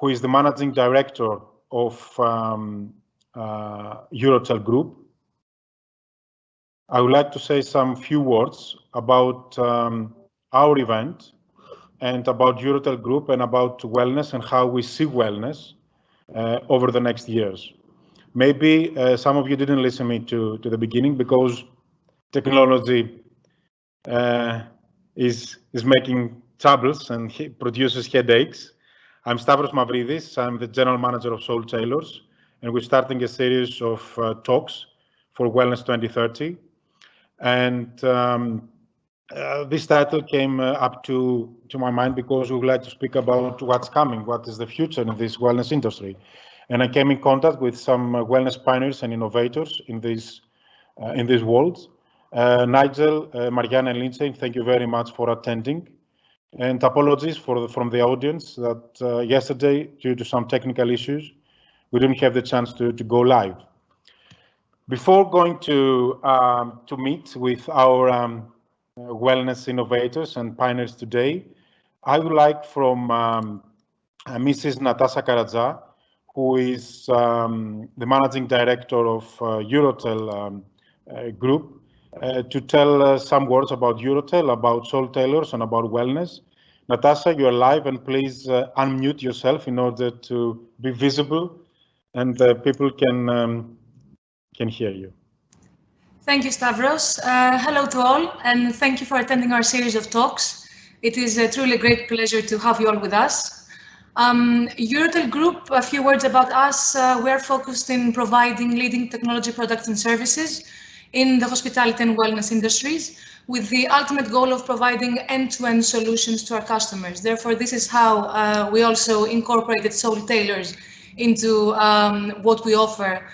who is the managing director of Eurotel Group. I would like to say some few words about our event and about Eurotel Group and about wellness and how we see wellness over the next years. Maybe some of you didn't listen to the beginning because technology is making troubles and produces headaches. I'm Stavros Mavridis. I'm the general manager of Soultailors, and we're starting a series of talks for Wellness 2030. And this title came up to my mind because we would like to speak about what's coming, what is the future in this wellness industry. And I came in contact with some wellness pioneers and innovators in this world. Nigel, Marianne, and Lindsay, thank you very much for attending. And apologies from the audience that yesterday, due to some technical issues, we didn't have the chance to go live. Before going to meet with our wellness innovators and pioneers today, I would like from Mrs. Natasha Karadza, who is the managing director of Eurotel Group, to tell some words about Eurotel, about Soultailors, and about wellness. Natasha, you're live, and please unmute yourself in order to be visible, and people can hear you. Thank you, Stavros. Hello to all, and thank you for attending our series of talks. It is a truly great pleasure to have you all with us. Eurotel Group, a few words about us. We are focused in providing leading technology products and services in the hospitality and wellness industries, with the ultimate goal of providing end-to-end solutions to our customers. Therefore, this is how we also incorporated Soultailors into what we offer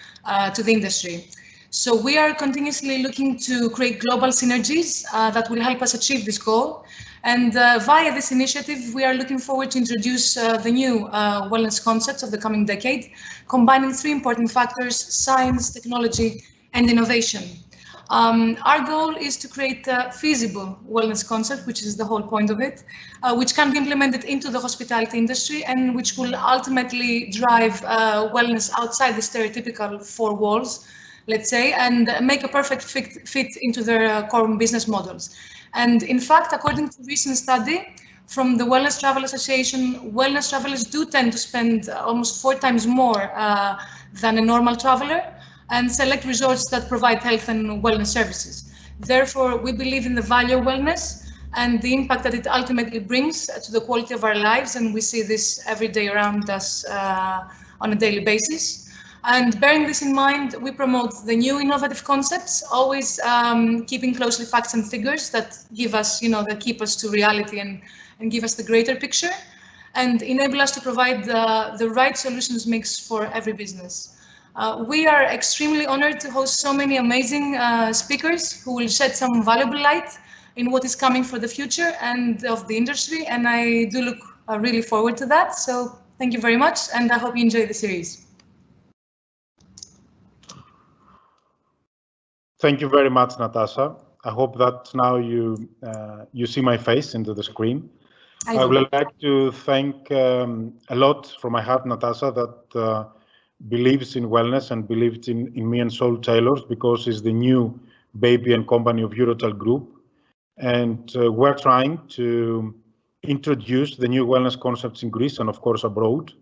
to the industry. So we are continuously looking to create global synergies that will help us achieve this goal. And via this initiative, we are looking forward to introduce the new wellness concepts of the coming decade, combining three important factors: science, technology, and innovation. Our goal is to create a feasible wellness concept, which is the whole point of it, which can be implemented into the hospitality industry and which will ultimately drive wellness outside the stereotypical four walls, let's say, and make a perfect fit into their core business models. And in fact, according to a recent study from the Wellness Travel Association, wellness travelers do tend to spend almost 4 times more than a normal traveler and select resorts that provide health and wellness services. Therefore, we believe in the value of wellness and the impact that it ultimately brings to the quality of our lives, and we see this every day around us on a daily basis. And bearing this in mind, we promote the new innovative concepts, always keeping closely facts and figures that give us, that keep us to reality and give us the greater picture and enable us to provide the right solutions mix for every business. We are extremely honored to host so many amazing speakers who will shed some valuable light in what is coming for the future and of the industry, and I do look really forward to that. So thank you very much, and I hope you enjoy the series. Thank you very much, Natasha. I hope that now you see my face into the screen. I would like to thank a lot from my heart, Natasha, that believes in wellness and believes in me and Soultailors, because it's the new baby and company of Eurotel Group. And we're trying to introduce the new wellness concepts in Greece and, of course, abroad.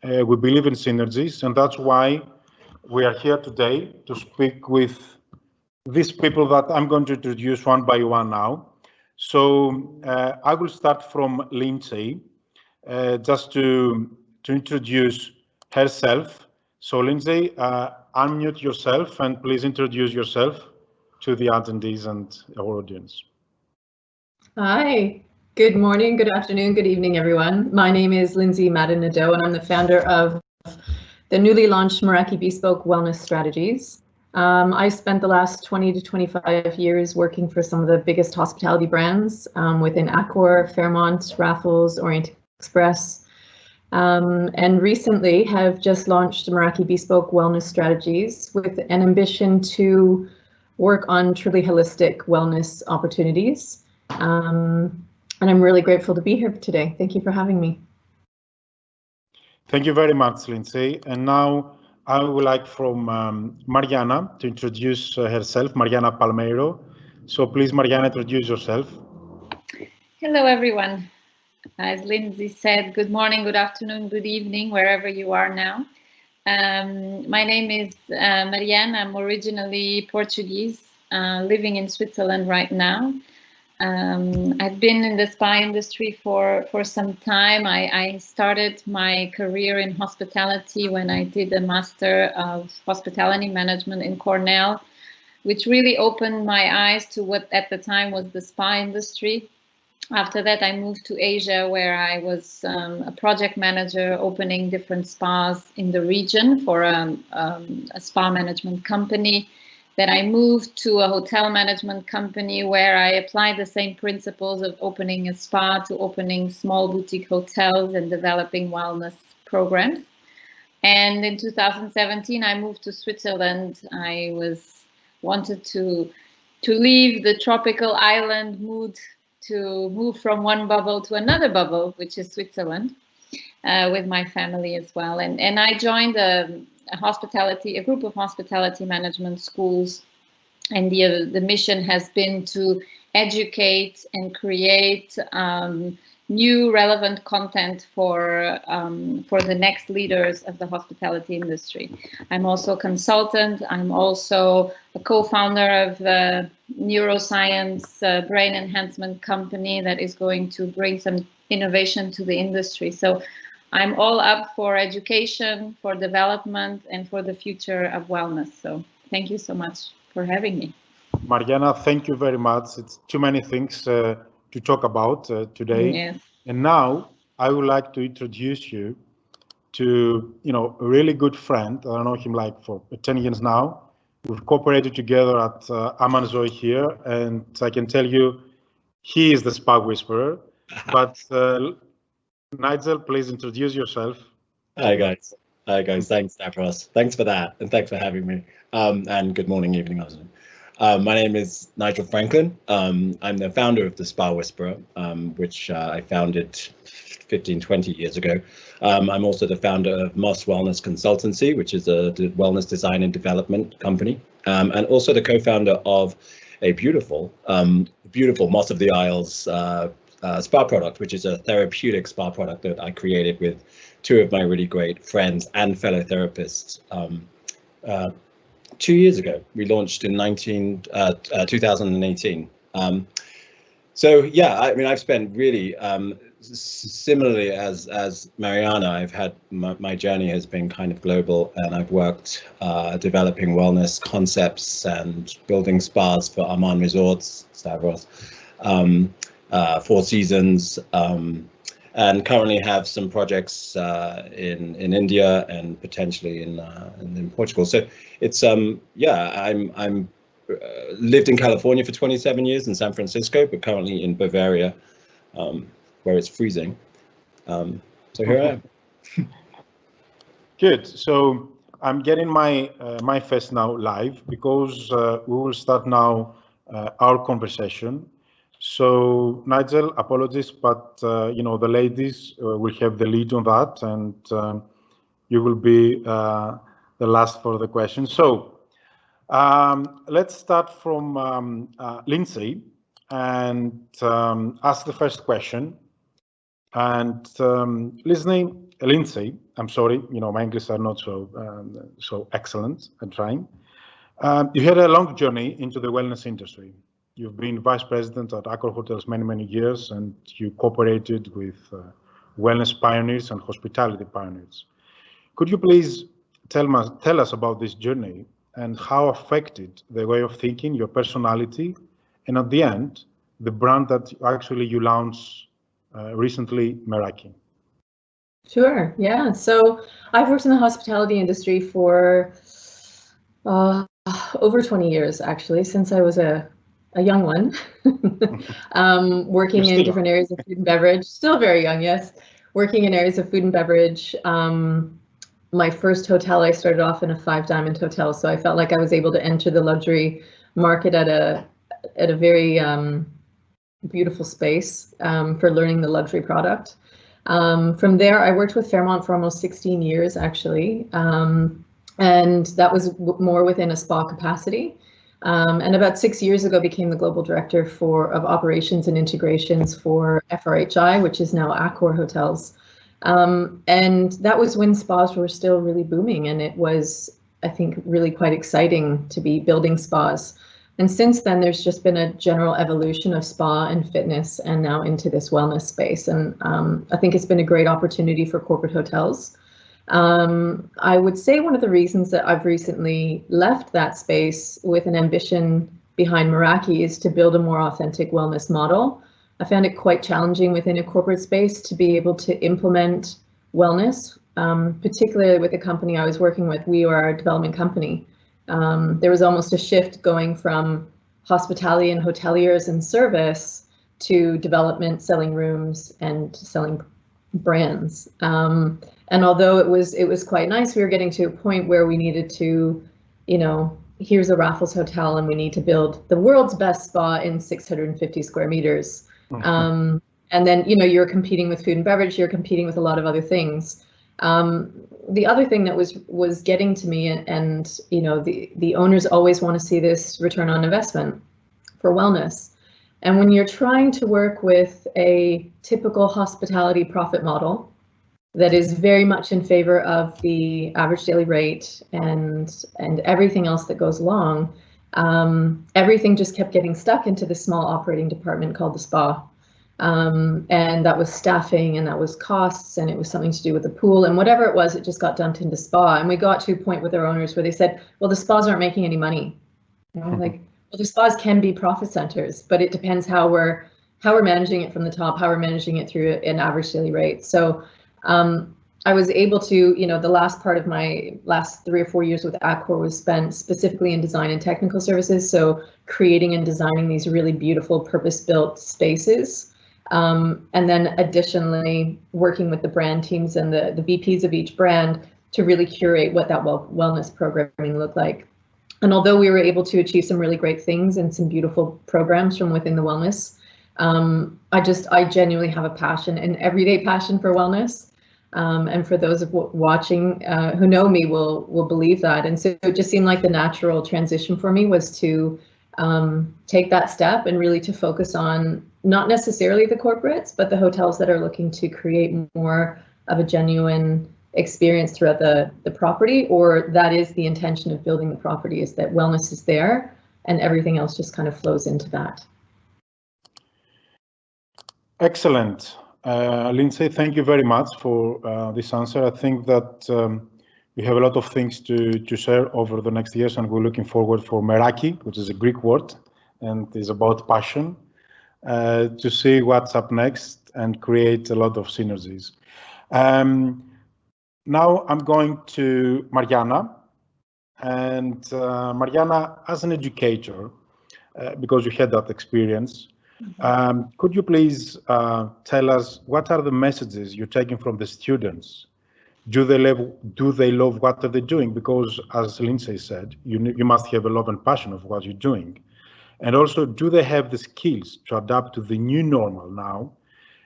We believe in synergies, and that's why we are here today to speak with these people that I'm going to introduce one by one now. So I will start from Lindsay, just to introduce herself. So Lindsay, unmute yourself and please introduce yourself to the attendees and our audience. Hi, good morning, good afternoon, good evening, everyone. My name is Lindsay Madden-Nadeau, and I'm the founder of the newly launched Meraki Bespoke Wellness Strategies. I spent the last 20 to 25 years working for some of the biggest hospitality brands within Accor, Fairmont, Raffles, Orient Express, and recently have just launched Meraki Bespoke Wellness Strategies with an ambition to work on truly holistic wellness opportunities. And I'm really grateful to be here today. Thank you for having me. Thank you very much, Lindsay. And now I would like from Mariana to introduce herself, Mariana Palmeiro. So please, Mariana, introduce yourself. Hello, everyone. As Lindsay said, good morning, good afternoon, good evening, wherever you are now. My name is Mariana. I'm originally Portuguese, living in Switzerland right now. I've been in the spa industry for some time. I started my career in hospitality when I did a Master of Hospitality Management in Cornell, which really opened my eyes to what at the time was the spa industry. After that, I moved to Asia, where I was a project manager opening different spas in the region for a spa management company. Then I moved to a hotel management company where I applied the same principles of opening a spa to opening small boutique hotels and developing wellness programs. And in 2017, I moved to Switzerland. I wanted to leave the tropical island mood to move from one bubble to another bubble, which is Switzerland, with my family as well. And I joined a group of hospitality management schools. And the mission has been to educate and create new relevant content for the next leaders of the hospitality industry. I'm also a consultant. I'm also a co-founder of the neuroscience brain enhancement company that is going to bring some innovation to the industry. So I'm all up for education, for development, and for the future of wellness. So thank you so much for having me. Mariana, thank you very much. It's too many things to talk about today. Yes. And now I would like to introduce you to, a really good friend. I know him like for 10 years now. We've cooperated together at Amanzoe here, and I can tell you he is the spa whisperer. But Nigel, please introduce yourself. Hi guys. Thanks, Stavros. Thanks for that, and thanks for having me. And good morning, evening, afternoon. My name is Nigel Franklin. I'm the founder of the Spa Whisperer, which I founded 15-20 years ago. I'm also the founder of Moss Wellness Consultancy, which is a wellness design and development company, and also the co-founder of a beautiful Moss of the Isles spa product, which is a therapeutic spa product that I created with two of my really great friends and fellow therapists 2 years ago. We launched in 2018. So yeah, I mean, I've spent really similarly as Mariana, I've had my journey has been kind of global, and I've worked developing wellness concepts and building spas for Aman Resorts, Stavros, Four Seasons, and currently have some projects in India and potentially in Portugal. So it's yeah, I'm lived in California for 27 years, in San Francisco, but currently in Bavaria, where it's freezing. So here I am. Good. So I'm getting my face now live, because we will start now our conversation. So Nigel, apologies, but the ladies will have the lead on that, and you will be the last for the question. So let's start from Lindsay and ask the first question. And Lindsay, I'm sorry, my English are not so excellent at trying. You had a long journey into the wellness industry. You've been vice president at Accor Hotels many years, and you cooperated with wellness pioneers and hospitality pioneers. Could you please tell us about this journey and how affected the way of thinking, your personality, and at the end, the brand that you launched recently, Meraki? Sure, yeah. So I've worked in the hospitality industry for over 20 years, actually, since I was a young one, working in different areas of food and beverage. Still very young, yes. Working in areas of food and beverage. My first hotel, I started off in a 5-diamond hotel, so I felt like I was able to enter the luxury market at a very beautiful space for learning the luxury product. From there, I worked with Fairmont for almost 16 years, actually, and that was more within a spa capacity. And about 6 years ago, became the global director of operations and integrations for FRHI, which is now Accor Hotels. And that was when spas were still really booming, and it was, I think, really quite exciting to be building spas. And since then, there's just been a general evolution of spa and fitness, and now into this wellness space. And I think it's been a great opportunity for corporate hotels. I would say one of the reasons that I've recently left that space with an ambition behind Meraki is to build a more authentic wellness model. I found it quite challenging within a corporate space to be able to implement wellness, particularly with the company I was working with. We were a development company. There was almost a shift going from hospitality and hoteliers and service to development, selling rooms and selling brands. And although it was quite nice, we were getting to a point where we needed to, here's a Raffles hotel and we need to build the world's best spa in 650 square meters. Mm-hmm. And then, you're competing with food and beverage, you're competing with a lot of other things. The other thing that was getting to me, and the owners always want to see this return on investment for wellness. And when you're trying to work with a typical hospitality profit model that is very much in favor of the average daily rate and everything else that goes along, everything just kept getting stuck into this small operating department called the spa. And that was staffing, and that was costs, and it was something to do with the pool, and whatever it was, it just got dumped into spa. And we got to a point with our owners where they said, well, the spas aren't making any money. Like, well, the spas can be profit centers, but it depends how we're managing it from the top, how we're managing it through an average daily rate. So I was able to, the last part of my last 3 or 4 years with Accor was spent specifically in design and technical services. So creating and designing these really beautiful purpose-built spaces. And then additionally, working with the brand teams and the VPs of each brand to really curate what that wellness programming looked like. And although we were able to achieve some really great things and some beautiful programs from within the wellness, I genuinely have a passion, an everyday passion for wellness. And for those of watching who know me will believe that. And so it just seemed like the natural transition for me was to take that step and really to focus on not necessarily the corporates, but the hotels that are looking to create more of a genuine experience throughout the property, or that is the intention of building the property, is that wellness is there and everything else just kind of flows into that. Excellent. Lindsay, thank you very much for this answer. I think that we have a lot of things to share over the next years, and we're looking forward for Meraki, which is a Greek word and is about passion, to see what's up next and create a lot of synergies. Now I'm going to Mariana. And Mariana, as an educator, because you had that experience, could you please tell us what are the messages you're taking from the students? Do they love what are they doing? Because as Lindsay said, you must have a love and passion of what you're doing. And also, do they have the skills to adapt to the new normal now,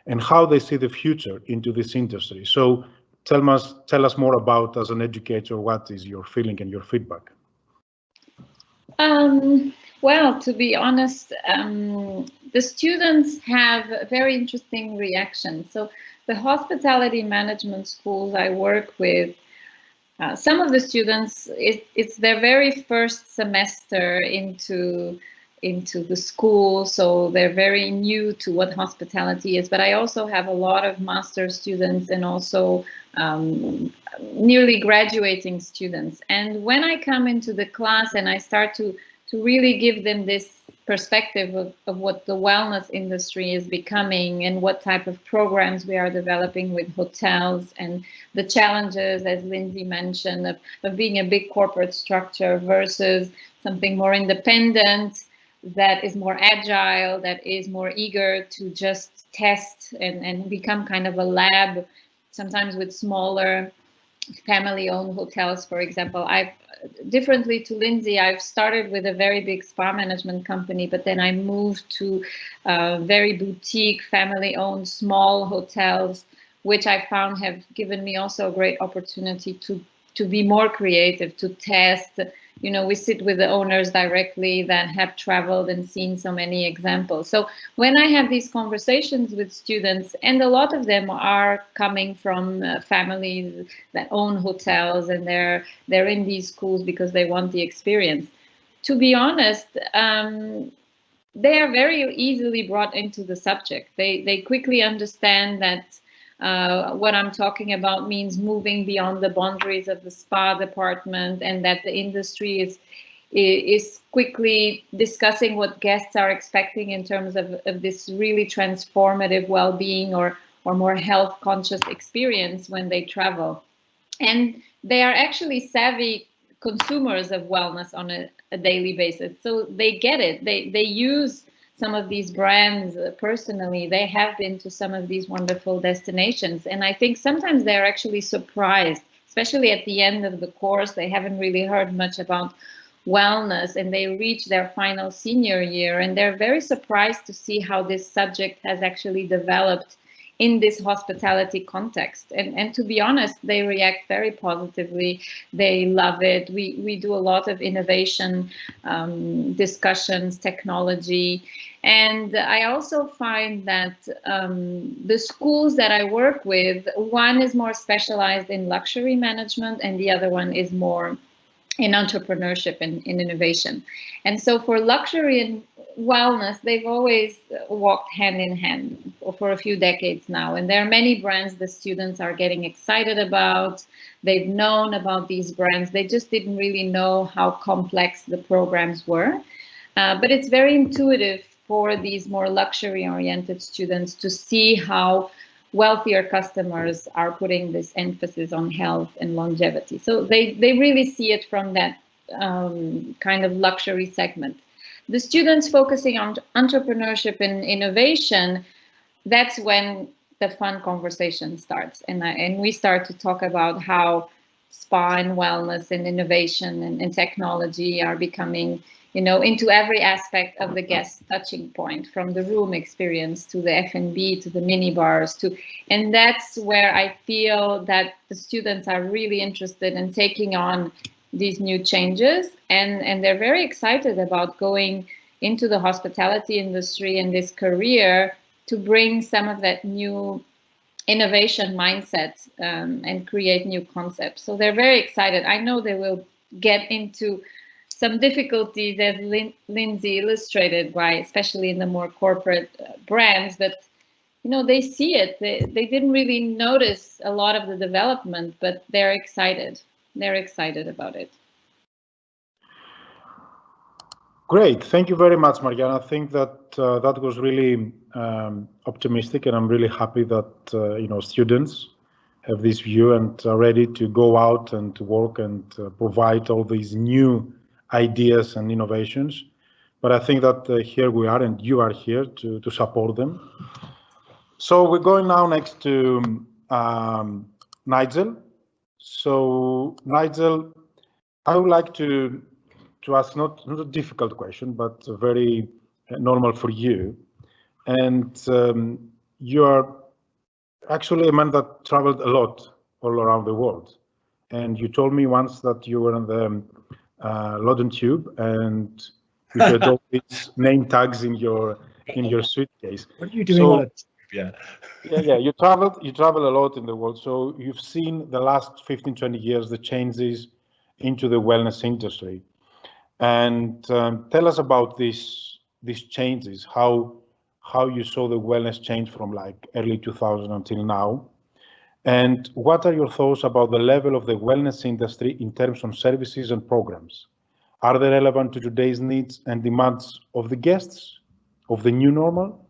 and how they see the future into this industry? So tell us more about, as an educator, what is your feeling and your feedback? Well, to be honest, the students have a very interesting reaction. So the hospitality management schools I work with, some of the students, it's their very first semester into the school, so they're very new to what hospitality is. But I also have a lot of master students and also nearly graduating students. And when I come into the class and I start to really give them this perspective of what the wellness industry is becoming and what type of programs we are developing with hotels and the challenges, as Lindsay mentioned, of being a big corporate structure versus something more independent, that is more agile, that is more eager to just test and become kind of a lab, sometimes with smaller family-owned hotels, for example. Differently to Lindsay, I've started with a very big spa management company, but then I moved to very boutique, family-owned, small hotels which I found have given me also a great opportunity to be more creative, to test. You know, we sit with the owners directly that have traveled and seen so many examples. So when I have these conversations with students, and a lot of them are coming from families that own hotels, and they're in these schools because they want the experience. To be honest, they are very easily brought into the subject. They quickly understand that what I'm talking about means moving beyond the boundaries of the spa department, and that the industry is quickly discussing what guests are expecting in terms of this really transformative well-being or more health conscious experience when they travel. And they are actually savvy consumers of wellness on a daily basis. So they get it. They use some of these brands personally. They have been to some of these wonderful destinations. And I think sometimes they're actually surprised, especially at the end of the course. They haven't really heard much about wellness, and they reach their final senior year, and they're very surprised to see how this subject has actually developed in this hospitality context. And to be honest, they react very positively. They love it. We do a lot of innovation discussions, technology. And I also find that the schools that I work with, one is more specialized in luxury management, and the other one is more in entrepreneurship and in innovation. And so for luxury and wellness, they've always walked hand in hand for a few decades now. And there are many brands the students are getting excited about. They've known about these brands. They just didn't really know how complex the programs were. But it's very intuitive for these more luxury-oriented students to see how wealthier customers are putting this emphasis on health and longevity. So they really see it from that kind of luxury segment. The students focusing on entrepreneurship and innovation, that's when the fun conversation starts. And we start to talk about how spa and wellness and innovation and technology are becoming, you know, into every aspect of the guest touching point, from the room experience to the F&B to the mini bars and that's where I feel that the students are really interested in taking on these new changes, and they're very excited about going into the hospitality industry and this career to bring some of that new innovation mindset and create new concepts. So they're very excited. I know they will get into some difficulties, as Lindsay illustrated, by especially in the more corporate brands, but you know, they see it. They didn't really notice a lot of the development, but they're excited. They're excited about it. Great, thank you very much, Mariana. I think that that was really optimistic, and I'm really happy that you know, students have this view and are ready to go out and to work and provide all these new ideas and innovations. But I think that here we are, and you are here to support them. So we're going now next to Nigel. So Nigel, I would like to ask not a difficult question, but very normal for you. And you are actually a man that traveled a lot all around the world. And you told me once that you were on the London Tube, and you had all these name tags in your suitcase. What are you doing on a tube? Yeah. You travel a lot in the world. So you've seen the last 15, 20 years, the changes into the wellness industry. And tell us about these changes, how you saw the wellness change from like early 2000 until now. And what are your thoughts about the level of the wellness industry in terms of services and programs? Are they relevant to today's needs and demands of the guests, of the new normal?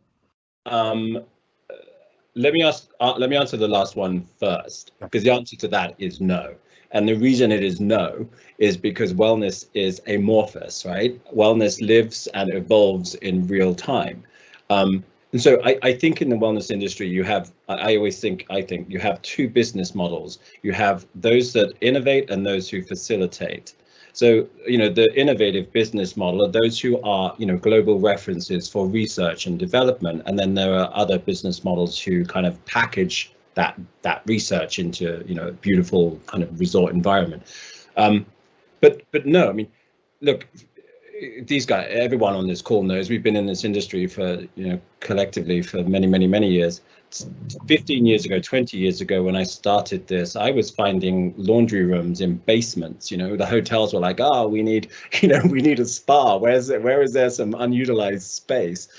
Let me answer the last one first, because the answer to that is no. And the reason it is no is because wellness is amorphous, right? Wellness lives and evolves in real time. And so I think in the wellness industry, you have, I think you have two business models. You have those that innovate and those who facilitate. So, you know, the innovative business model are those who are, you know, global references for research and development. And then there are other business models who kind of package that research into, you know, a beautiful kind of resort environment. But no, I mean, look, these guys, everyone on this call knows we've been in this industry for, you know, collectively for many years. 15 years ago, 20 years ago, when I started this, I was finding laundry rooms in basements. You know, the hotels were like, oh, we need, you know, we need a spa. Where is there some unutilized space?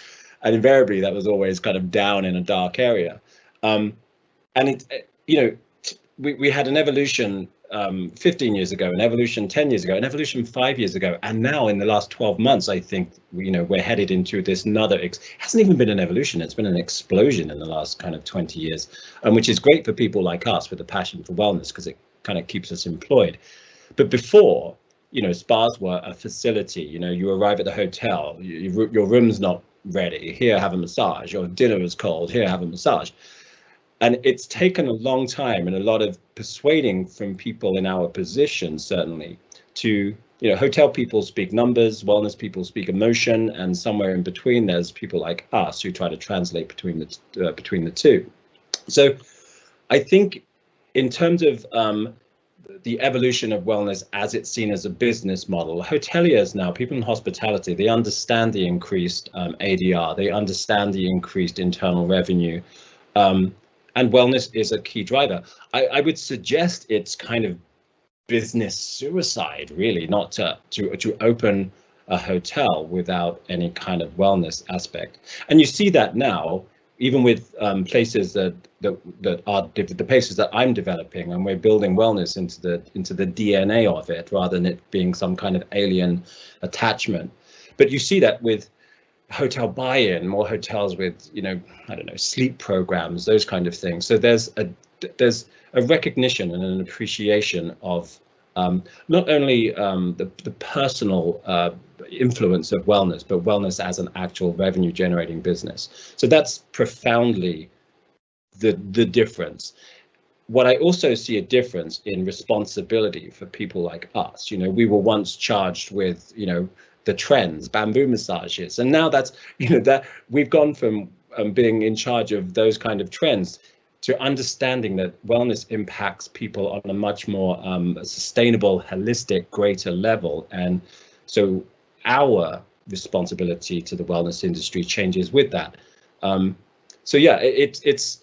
And invariably, that was always kind of down in a dark area. And it, you know, we had an evolution 15 years ago, an evolution 10 years ago, an evolution 5 years ago, and now in the last 12 months, I think, you know, we're headed into this another. It hasn't even been an evolution; it's been an explosion in the last kind of 20 years, which is great for people like us with a passion for wellness, because it kind of keeps us employed. But before, you know, spas were a facility. You know, you arrive at the hotel, your room's not ready. Here, have a massage. Your dinner is cold. Here, have a massage. And it's taken a long time and a lot of persuading from people in our position, certainly, to, you know, hotel people speak numbers, wellness people speak emotion, and somewhere in between there's people like us who try to translate between the two. So I think in terms of the evolution of wellness as it's seen as a business model, hoteliers now, people in hospitality, they understand the increased ADR, they understand the increased internal revenue. And wellness is a key driver. I would suggest it's kind of business suicide, really, not to open a hotel without any kind of wellness aspect. And you see that now, even with places that are the places that I'm developing, and we're building wellness into the DNA of it, rather than it being some kind of alien attachment. But you see that with hotel buy-in, more hotels with, you know, I don't know, sleep programs, those kind of things. So there's a recognition and an appreciation of not only the personal influence of wellness, but wellness as an actual revenue generating business. So that's profoundly the difference. What I also see a difference in responsibility for people like us. You know, we were once charged with, you know, the trends, bamboo massages, and now that's, you know, that we've gone from being in charge of those kind of trends to understanding that wellness impacts people on a much more sustainable, holistic, greater level. And so our responsibility to the wellness industry changes with that. So yeah, it's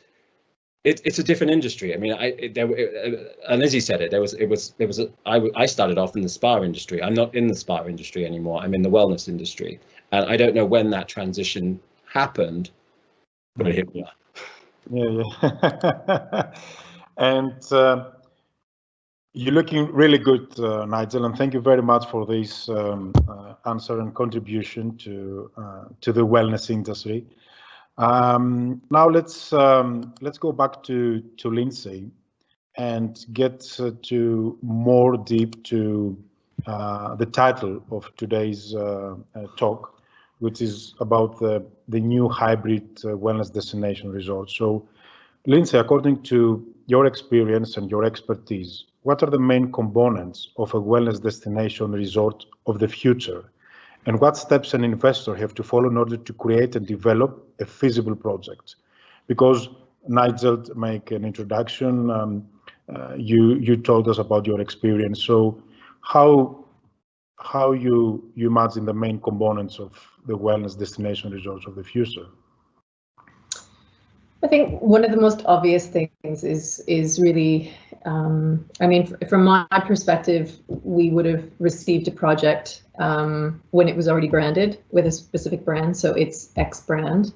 a different industry. I mean, and as he said it, I started off in the spa industry. I'm not in the spa industry anymore. I'm in the wellness industry, and I don't know when that transition happened, but here we are. Yeah. And you're looking really good, Nigel, and thank you very much for this answer and contribution to the wellness industry. Now let's go back to Lindsay and get to more deep to the title of today's talk, which is about the new hybrid wellness destination resort. So, Lindsay, according to your experience and your expertise, what are the main components of a wellness destination resort of the future? And what steps an investor have to follow in order to create and develop a feasible project? Because Nigel, to make an introduction, you told us about your experience. So how you imagine the main components of the wellness destination resorts of the future? I think one of the most obvious things is really, I mean, from my perspective, we would have received a project when it was already branded with a specific brand, so it's X brand.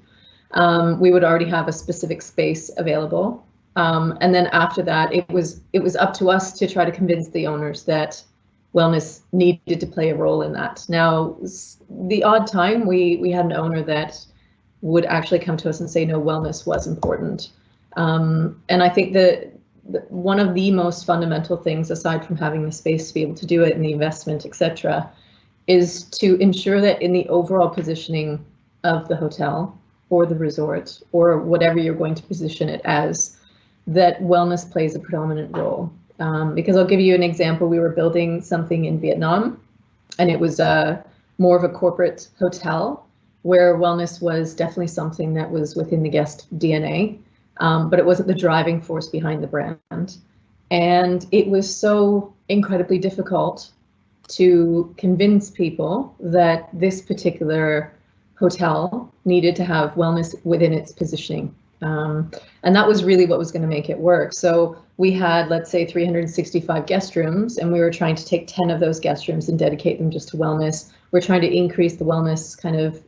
We would already have a specific space available, and then after that, it was up to us to try to convince the owners that wellness needed to play a role in that. Now, the odd time we had an owner that would actually come to us and say, no, wellness was important. And I think that one of the most fundamental things, aside from having the space to be able to do it and the investment, etc., is to ensure that in the overall positioning of the hotel or the resort or whatever you're going to position it as, that wellness plays a predominant role. Because I'll give you an example. We were building something in Vietnam, and it was more of a corporate hotel, where wellness was definitely something that was within the guest DNA. but it wasn't the driving force behind the brand. And it was so incredibly difficult to convince people that this particular hotel needed to have wellness within its positioning. And that was really what was going to make it work. So we had, let's say, 365 guest rooms, and we were trying to take 10 of those guest rooms and dedicate them just to wellness. We're trying to increase the wellness kind of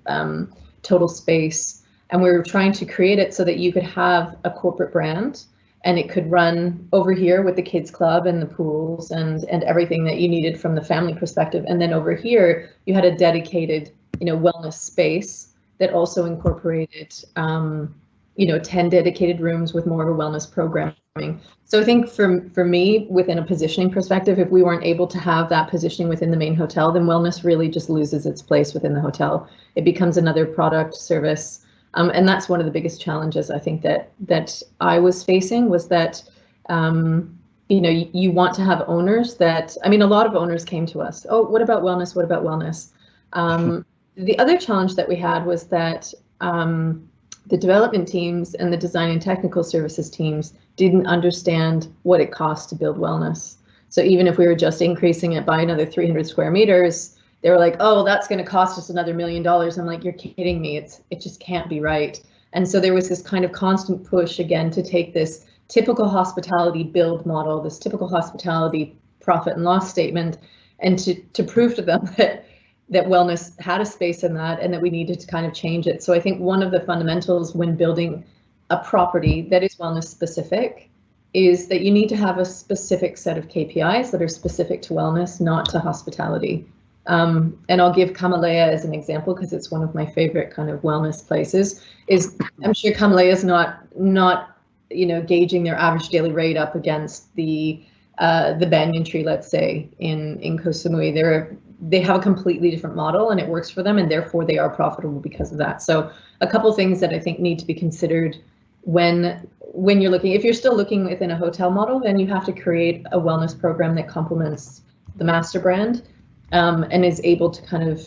total space. And we were trying to create it so that you could have a corporate brand and it could run over here with the kids club and the pools and everything that you needed from the family perspective. And then over here, you had a dedicated, wellness space that also incorporated, 10 dedicated rooms with more of a wellness programming. So I think for me, within a positioning perspective, if we weren't able to have that positioning within the main hotel, then wellness really just loses its place within the hotel. It becomes another product, service. And that's one of the biggest challenges I think that I was facing, was that, you want to have owners that, a lot of owners came to us. Oh, what about wellness? What about wellness? The other challenge that we had was that the development teams and the design and technical services teams didn't understand what it cost to build wellness. So even if we were just increasing it by another 300 square meters, they were like, oh, that's going to cost us another $1 million. I'm like, you're kidding me. It just can't be right. And so there was this kind of constant push again to take this typical hospitality build model, this typical hospitality profit and loss statement, and to prove to them that wellness had a space in that and that we needed to kind of change it. So I think one of the fundamentals when building a property that is wellness specific is that you need to have a specific set of KPIs that are specific to wellness, not to hospitality. And I'll give Kamalea as an example because it's one of my favorite kind of wellness places. I'm sure Kamalea is not gauging their average daily rate up against the banyan tree, let's say in Koh Samui. They have a completely different model and it works for them, and therefore they are profitable because of that. So a couple things that I think need to be considered when you're looking. If you're still looking within a hotel model, then you have to create a wellness program that complements the master brand. And is able to kind of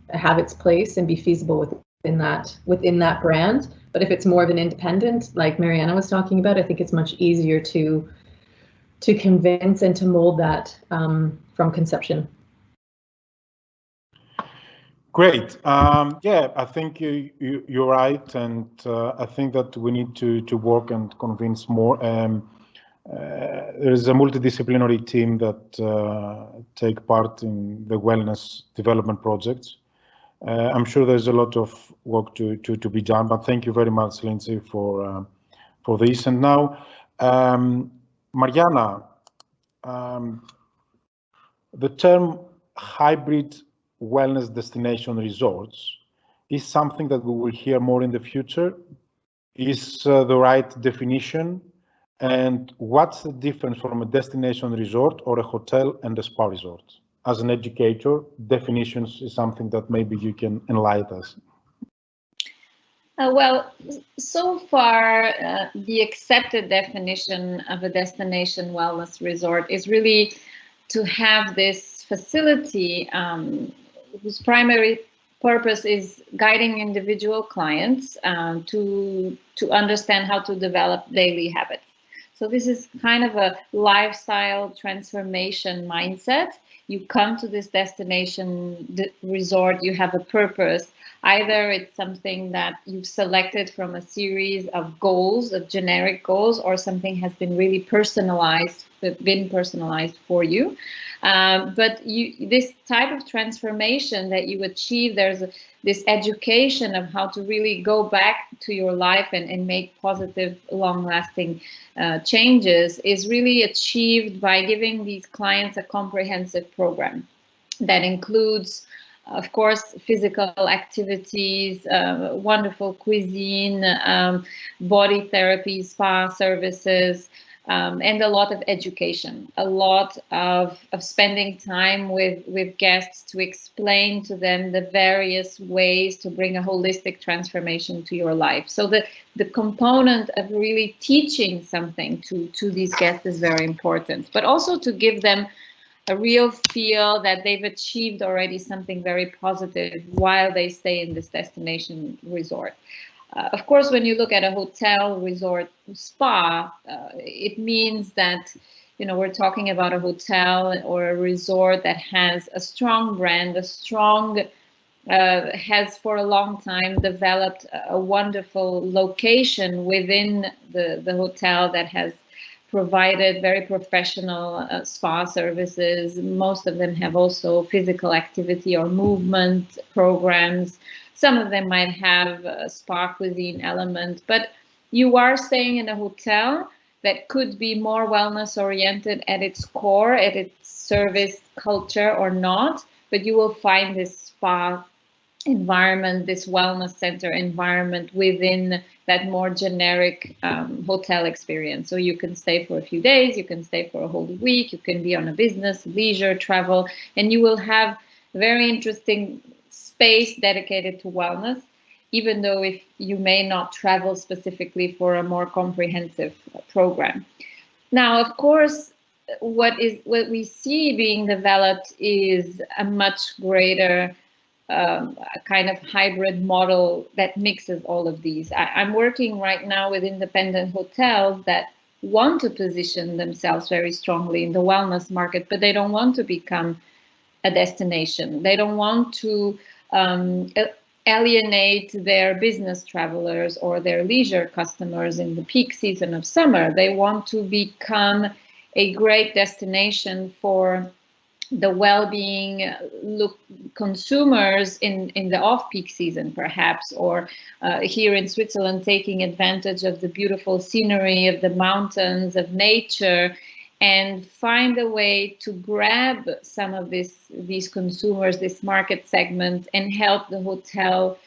have its place and be feasible within that brand. But if it's more of an independent, like Mariana was talking about, I think it's much easier to convince and to mold that from conception. Great. Yeah, I think you're right, and I think that we need to work and convince more. There is a multidisciplinary team that take part in the wellness development projects. I'm sure there's a lot of work to be done, but thank you very much, Lindsay, for this. And now, Mariana, the term hybrid wellness destination resorts is something that we will hear more in the future. Is the right definition? And what's the difference from a destination resort or a hotel and a spa resort? As an educator, definitions is something that maybe you can enlighten us. Well, so far, the accepted definition of a destination wellness resort is really to have this facility whose primary purpose is guiding individual clients to understand how to develop daily habits. So this is kind of a lifestyle transformation mindset. You come to this destination resort, you have a purpose. Either it's something that you've selected from a series of goals, of generic goals, or something has been really personalized for you. But this type of transformation that you achieve, there's this education of how to really go back to your life and make positive, long-lasting changes is really achieved by giving these clients a comprehensive program that includes, of course, physical activities, wonderful cuisine, body therapy, spa services, and a lot of education, a lot of spending time with guests to explain to them the various ways to bring a holistic transformation to your life. So the component of really teaching something to these guests is very important, but also to give them a real feel that they've achieved already something very positive while they stay in this destination resort. Of course, when you look at a hotel, resort, spa, it means that, you know, we're talking about a hotel or a resort that has a strong brand, a strong, has for a long time developed a wonderful location within the hotel that has provided very professional spa services. Most of them have also physical activity or movement programs. Some of them might have a spa cuisine element, but you are staying in a hotel that could be more wellness oriented at its core, at its service culture or not, but you will find this spa environment, this wellness center environment within that more generic hotel experience. So you can stay for a few days, you can stay for a whole week, you can be on a business, leisure, travel, and you will have very interesting space dedicated to wellness, even though if you may not travel specifically for a more comprehensive program. Now, of course, what we see being developed is a much greater kind of hybrid model that mixes all of these. I'm working right now with independent hotels that want to position themselves very strongly in the wellness market, but they don't want to become a destination. They don't want to alienate their business travelers or their leisure customers in the peak season of summer. They want to become a great destination for the well-being consumers in the off-peak season, perhaps, or here in Switzerland, taking advantage of the beautiful scenery of the mountains, of nature, and find a way to grab some of these consumers, this market segment, and help the hotel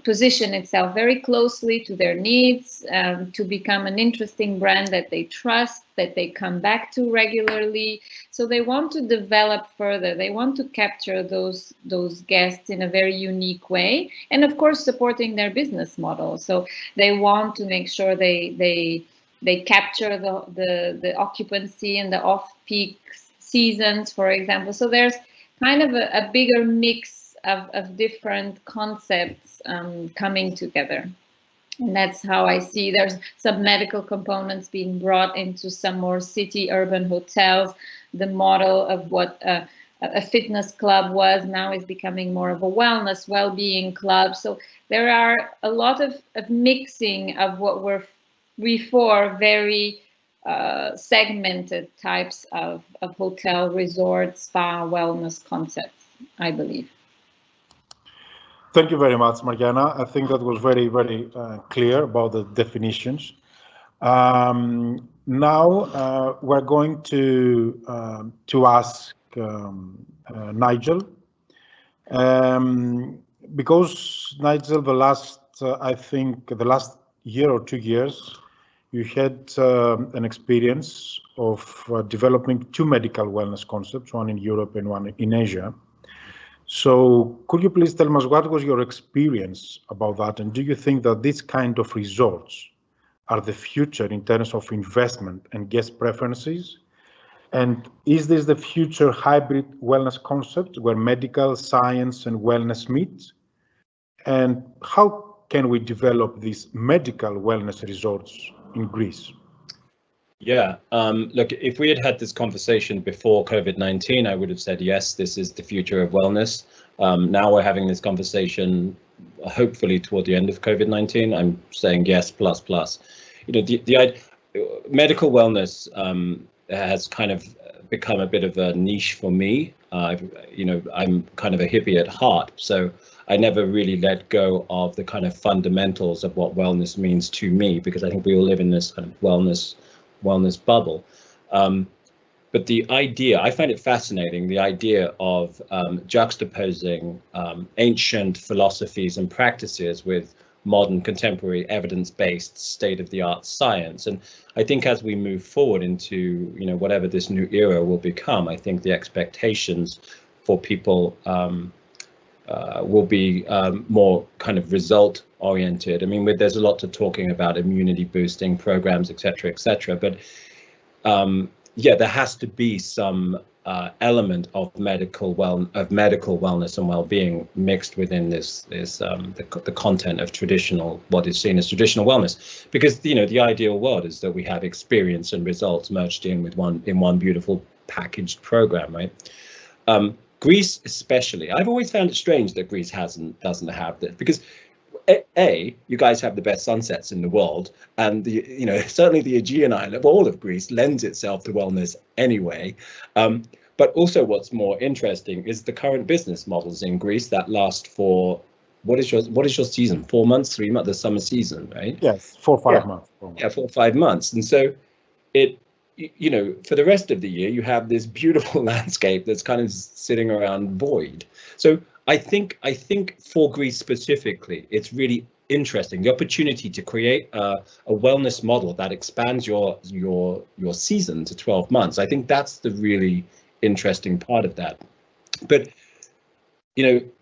position itself very closely to their needs, to become an interesting brand that they trust, that they come back to regularly. So they want to develop further. They want to capture those guests in a very unique way, and of course supporting their business model. So they want to make sure they capture the occupancy in the off-peak seasons, for example. So there's kind of a bigger mix of different concepts coming together. And that's how I see there's some medical components being brought into some more city urban hotels. The model of what a fitness club was now is becoming more of a wellness, well-being club. So there are a lot of mixing of what were before very segmented types of hotel, resort, spa, wellness concepts, I believe. Thank you very much, Mariana. I think that was very, very clear about the definitions. Now we're going to ask Nigel, because Nigel, I think the last year or 2 years, you had an experience of developing 2 medical wellness concepts, one in Europe and one in Asia. So could you please tell us what was your experience about that, and do you think that this kind of resorts are the future in terms of investment and guest preferences? And is this the future hybrid wellness concept where medical, science and wellness meet? And how can we develop these medical wellness resorts in Greece? Yeah, look, if we had had this conversation before COVID-19, I would have said, yes, this is the future of wellness. Now we're having this conversation, hopefully toward the end of COVID-19. I'm saying yes, plus. You know, the medical wellness has kind of become a bit of a niche for me. You know, I'm kind of a hippie at heart, so I never really let go of the kind of fundamentals of what wellness means to me, because I think we all live in this kind of wellness bubble. But the idea, I find it fascinating, the idea of juxtaposing ancient philosophies and practices with modern, contemporary, evidence-based, state-of-the-art science. And I think as we move forward into, you know, whatever this new era will become, I think the expectations for people will be more kind of result oriented. I mean, there's a lot of talking about immunity boosting programs, etc., but yeah, there has to be some element of medical wellness and well-being mixed within the content of what is seen as traditional wellness, because the ideal world is that we have experience and results merged in one beautiful packaged program, right? Greece especially, I've always found it strange that Greece doesn't have this, because you guys have the best sunsets in the world, and certainly the Aegean island, all of Greece, lends itself to wellness anyway. But also, what's more interesting is the current business models in Greece that last for what is your season? 4 months, 3 months, the summer season, right? Yes, 4 or 5 months. 4 months. Yeah, 4 or 5 months, and so for the rest of the year, you have this beautiful landscape that's kind of sitting around void. So I think for Greece specifically, it's really interesting, the opportunity to create a wellness model that expands your season to 12 months. I think that's the really interesting part of that. But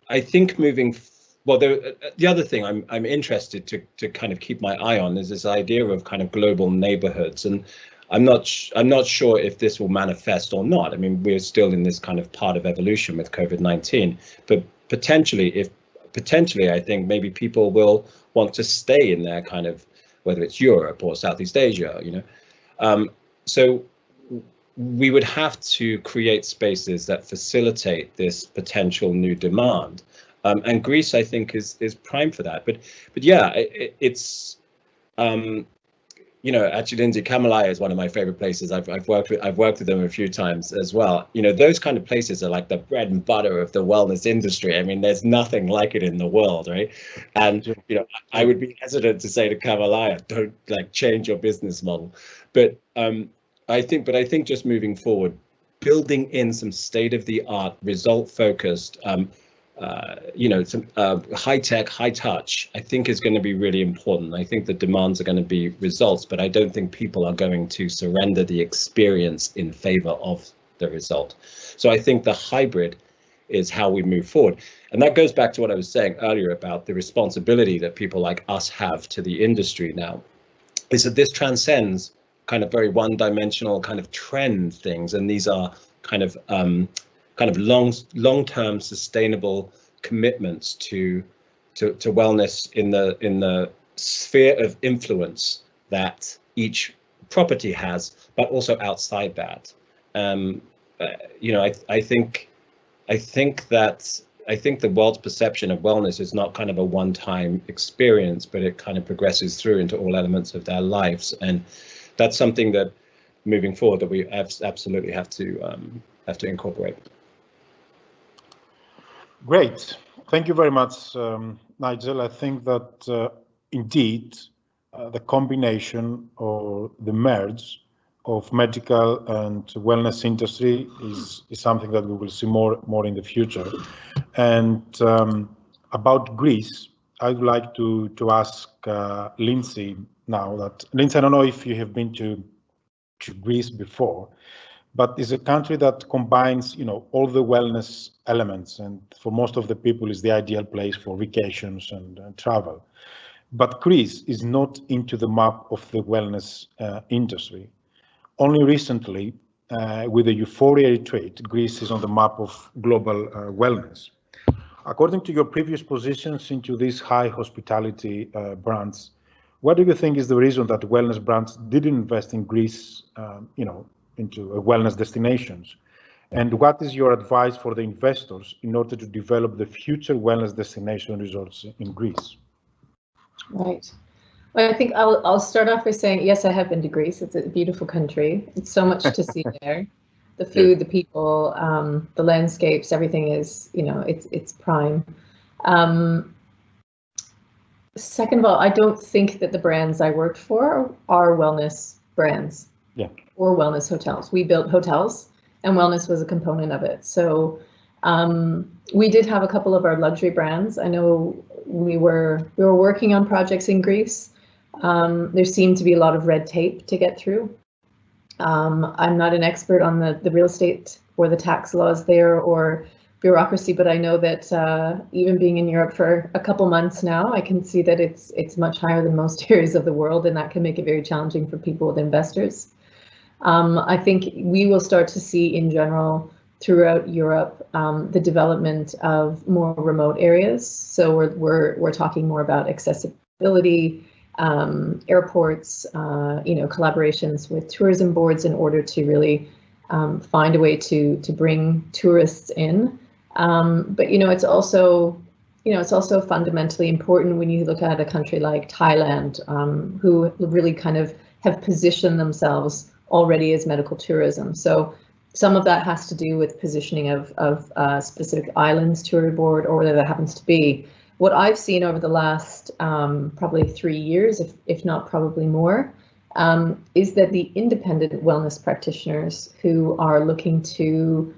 I think the other thing I'm interested to kind of keep my eye on is this idea of kind of global neighborhoods, and I'm not sure if this will manifest or not. I mean, we're still in this kind of part of evolution with COVID-19, but potentially, I think maybe people will want to stay in their kind of, whether it's Europe or Southeast Asia, so we would have to create spaces that facilitate this potential new demand. And Greece, I think, is prime for that. But yeah, it's actually, Lindsay, Kamalaya is one of my favorite places. I've worked with them a few times as well. Those kind of places are like the bread and butter of the wellness industry. I mean, there's nothing like it in the world, right? And I would be hesitant to say to Kamalaya, don't change your business model. But I think just moving forward, building in some state-of-the-art, result-focused, some high-tech, high-touch, I think is going to be really important. I think the demands are going to be results, but I don't think people are going to surrender the experience in favor of the result. So I think the hybrid is how we move forward. And that goes back to what I was saying earlier about the responsibility that people like us have to the industry now, is that this transcends kind of very one-dimensional kind of trend things, and these are kind of long-term sustainable commitments to wellness in the sphere of influence that each property has, but also outside that. I think the world's perception of wellness is not kind of a one-time experience, but it kind of progresses through into all elements of their lives, and that's something that moving forward that we absolutely have to incorporate. Great. Thank you very much, Nigel. I think that indeed the combination or the merge of medical and wellness industry is something that we will see more in the future. And about Greece, I would like to ask Lindsay now. Lindsay, I don't know if you have been to Greece before, but it's a country that combines, all the wellness elements, and for most of the people is the ideal place for vacations and travel. But Greece is not into the map of the wellness industry. Only recently, with the Euphoria retreat, Greece is on the map of global wellness. According to your previous positions into these high hospitality brands, what do you think is the reason that wellness brands didn't invest in Greece, into wellness destinations? And what is your advice for the investors in order to develop the future wellness destination resorts in Greece? Right. Well, I think I'll start off by saying, yes, I have been to Greece. It's a beautiful country. It's so much to see there. The food, the people, the landscapes, everything is, it's prime. Second of all, I don't think that the brands I worked for are wellness brands or wellness hotels. We built hotels and wellness was a component of it. So we did have a couple of our luxury brands. I know we were working on projects in Greece. There seemed to be a lot of red tape to get through. I'm not an expert on the real estate or the tax laws there or bureaucracy, but I know that even being in Europe for a couple months now, I can see that it's much higher than most areas of the world, and that can make it very challenging for people with investors. I think we will start to see in general throughout Europe, the development of more remote areas. So we're talking more about accessibility, airports, collaborations with tourism boards in order to really find a way to bring tourists in. But it's also fundamentally important when you look at a country like Thailand, who really kind of have positioned themselves already as medical tourism. So some of that has to do with positioning of specific islands tour board, or whatever that happens to be. What I've seen over the last probably 3 years, if not probably more, is that the independent wellness practitioners who are looking to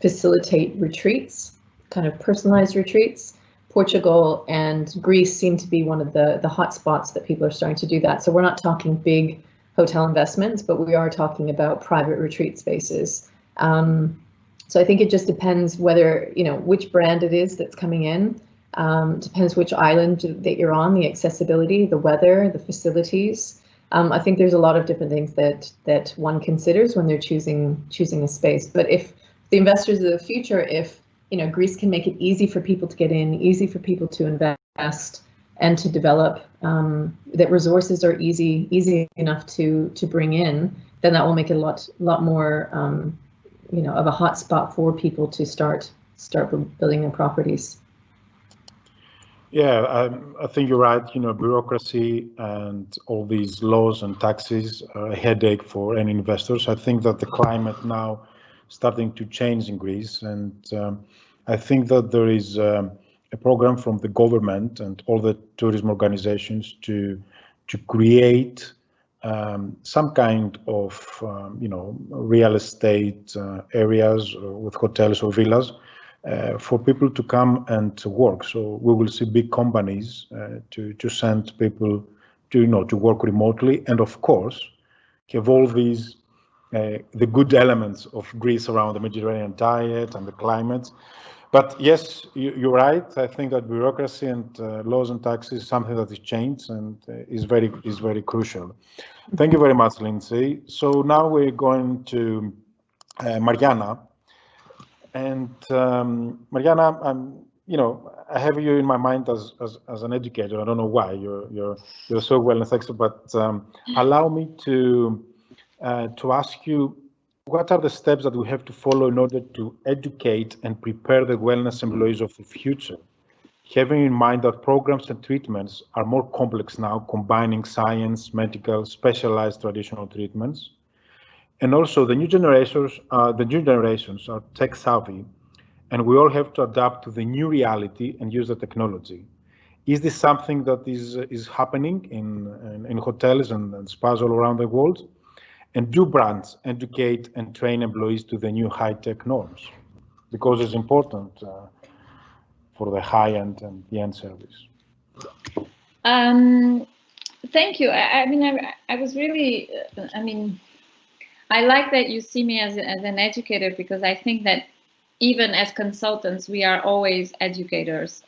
facilitate retreats, kind of personalized retreats, Portugal and Greece seem to be one of the hot spots that people are starting to do that. So we're not talking big hotel investments, but we are talking about private retreat spaces. So I think it just depends whether, which brand it is that's coming in. Depends which island that you're on, the accessibility, the weather, the facilities. I think there's a lot of different things that one considers when they're choosing a space. But if the investors of the future, if Greece can make it easy for people to get in, easy for people to invest and to develop, that resources are easy enough to bring in, then that will make it a lot more of a hot spot for people to start building their properties. Yeah, I think you're right. Bureaucracy and all these laws and taxes are a headache for any investors. I think that the climate now starting to change in Greece, and I think that there is a program from the government and all the tourism organizations to create some kind of real estate areas with hotels or villas for people to come and to work. So we will see big companies to send people to work remotely, and of course have all these the good elements of Greece around the Mediterranean diet and the climate. But yes, you're right. I think that bureaucracy and laws and taxes is something that is changed and is very crucial. Thank you very much, Lindsay. So now we're going to Mariana. And Mariana, I have you in my mind as an educator. I don't know why. You're so wellness expert, but allow me to ask you, what are the steps that we have to follow in order to educate and prepare the wellness employees of the future, having in mind that programs and treatments are more complex now, combining science, medical, specialized traditional treatments, and also the new generations are tech savvy, and we all have to adapt to the new reality and use the technology. Is this something that is happening in hotels and spas all around the world? And do brands educate and train employees to the new high-tech norms? Because it's important for the high-end and the end service. Thank you. I was really, I like that you see me as an educator, because I think that even as consultants, we are always educators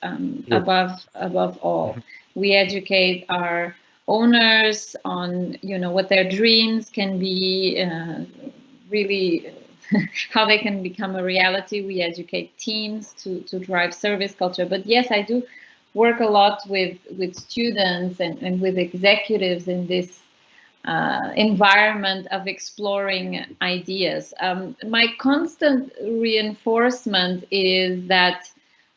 above all. We educate our owners on what their dreams can be, really how they can become a reality. We educate teams to drive service culture. But yes, I do work a lot with students and with executives in this environment of exploring ideas. My constant reinforcement is that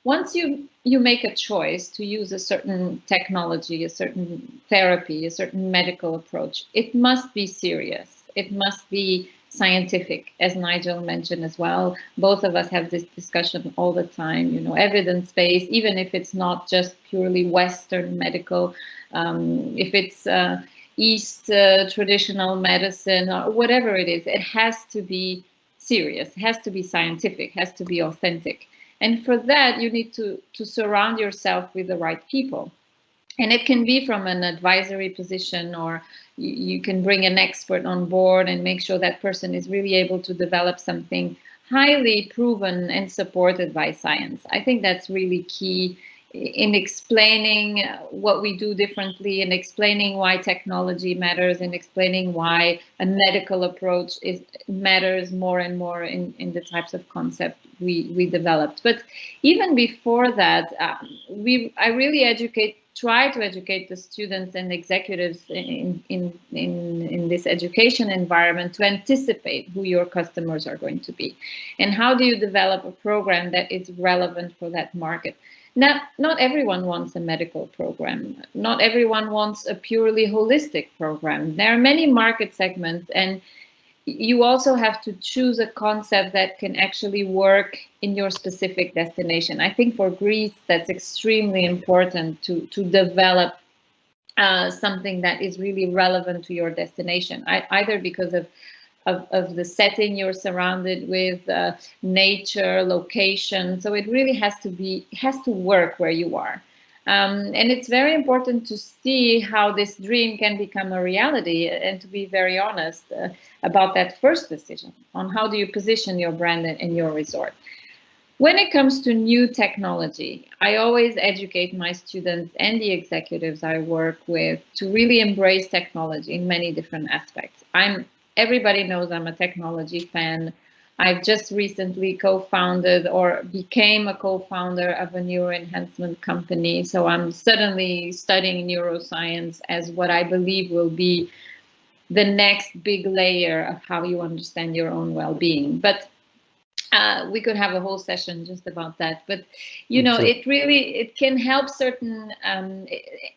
once you make a choice to use a certain technology, a certain therapy, a certain medical approach, it must be serious. It must be scientific, as Nigel mentioned as well. Both of us have this discussion all the time, evidence-based, even if it's not just purely Western medical, if it's East traditional medicine or whatever it is, it has to be serious, it has to be scientific, has to be authentic. And for that, you need to surround yourself with the right people. And it can be from an advisory position, or you can bring an expert on board and make sure that person is really able to develop something highly proven and supported by science. I think that's really key in explaining what we do differently, in explaining why technology matters, in explaining why a medical approach matters more and more in the types of concept we developed. But even before that, I really try to educate the students and executives in this education environment to anticipate who your customers are going to be, and how do you develop a program that is relevant for that market. Now, not everyone wants a medical program. Not everyone wants a purely holistic program. There are many market segments, and you also have to choose a concept that can actually work in your specific destination. I think for Greece, that's extremely important to develop something that is really relevant to your destination, either because of the setting you're surrounded with, nature, location. So it really has to work where you are. And it's very important to see how this dream can become a reality, and to be very honest about that first decision on how do you position your brand in your resort. When it comes to new technology, I always educate my students and the executives I work with to really embrace technology in many different aspects. Everybody knows I'm a technology fan. I've just recently co-founded or became a co-founder of a neuroenhancement company. So I'm suddenly studying neuroscience as what I believe will be the next big layer of how you understand your own well-being. But we could have a whole session just about that. But, you know, it can help certain,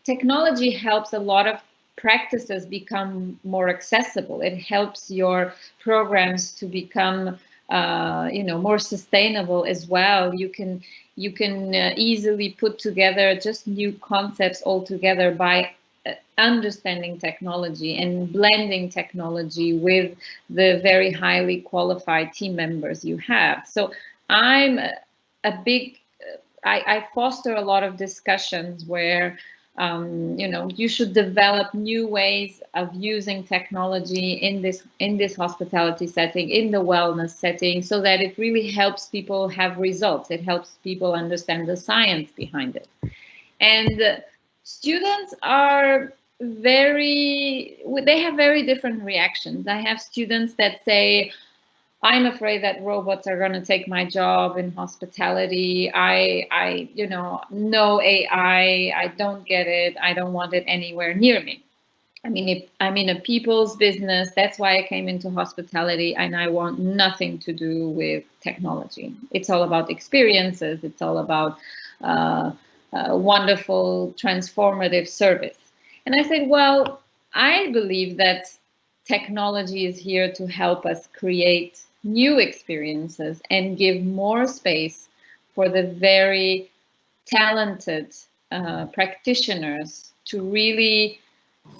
technology helps a lot of practices become more accessible. It helps your programs to become, more sustainable as well. You can easily put together just new concepts altogether by understanding technology and blending technology with the very highly qualified team members you have. So I'm I foster a lot of discussions where you should develop new ways of using technology in this hospitality setting, in the wellness setting, so that it really helps people have results. It helps people understand the science behind it. And students they have very different reactions. I have students that say, I'm afraid that robots are going to take my job in hospitality. I no AI. I don't get it. I don't want it anywhere near me. I mean, I'm in a people's business. That's why I came into hospitality, and I want nothing to do with technology. It's all about experiences. It's all about wonderful, transformative service. And I said, well, I believe that technology is here to help us create new experiences and give more space for the very talented practitioners to really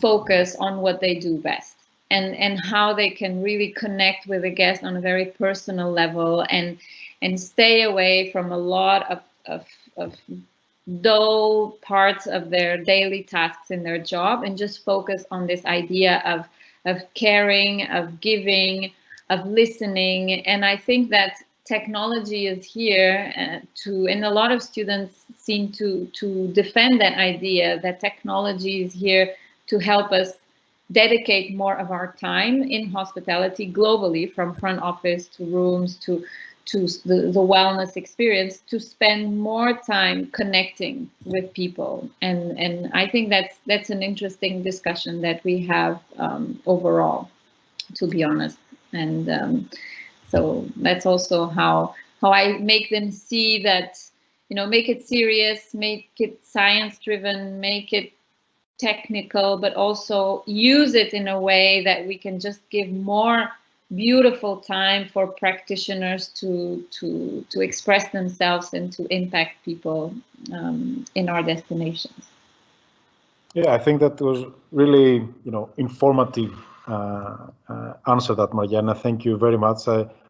focus on what they do best, and how they can really connect with the guest on a very personal level, and stay away from a lot of dull parts of their daily tasks in their job, and just focus on this idea of caring, of giving, of listening. And I think that technology is here and a lot of students seem to defend that idea, that technology is here to help us dedicate more of our time in hospitality globally, from front office to rooms to the wellness experience, to spend more time connecting with people. And I think that's an interesting discussion that we have overall, to be honest. And so that's also how I make them see that, make it serious, make it science driven, make it technical, but also use it in a way that we can just give more beautiful time for practitioners to express themselves and to impact people in our destinations. Yeah, I think that was really, informative answer that, Mariana. Thank you very much.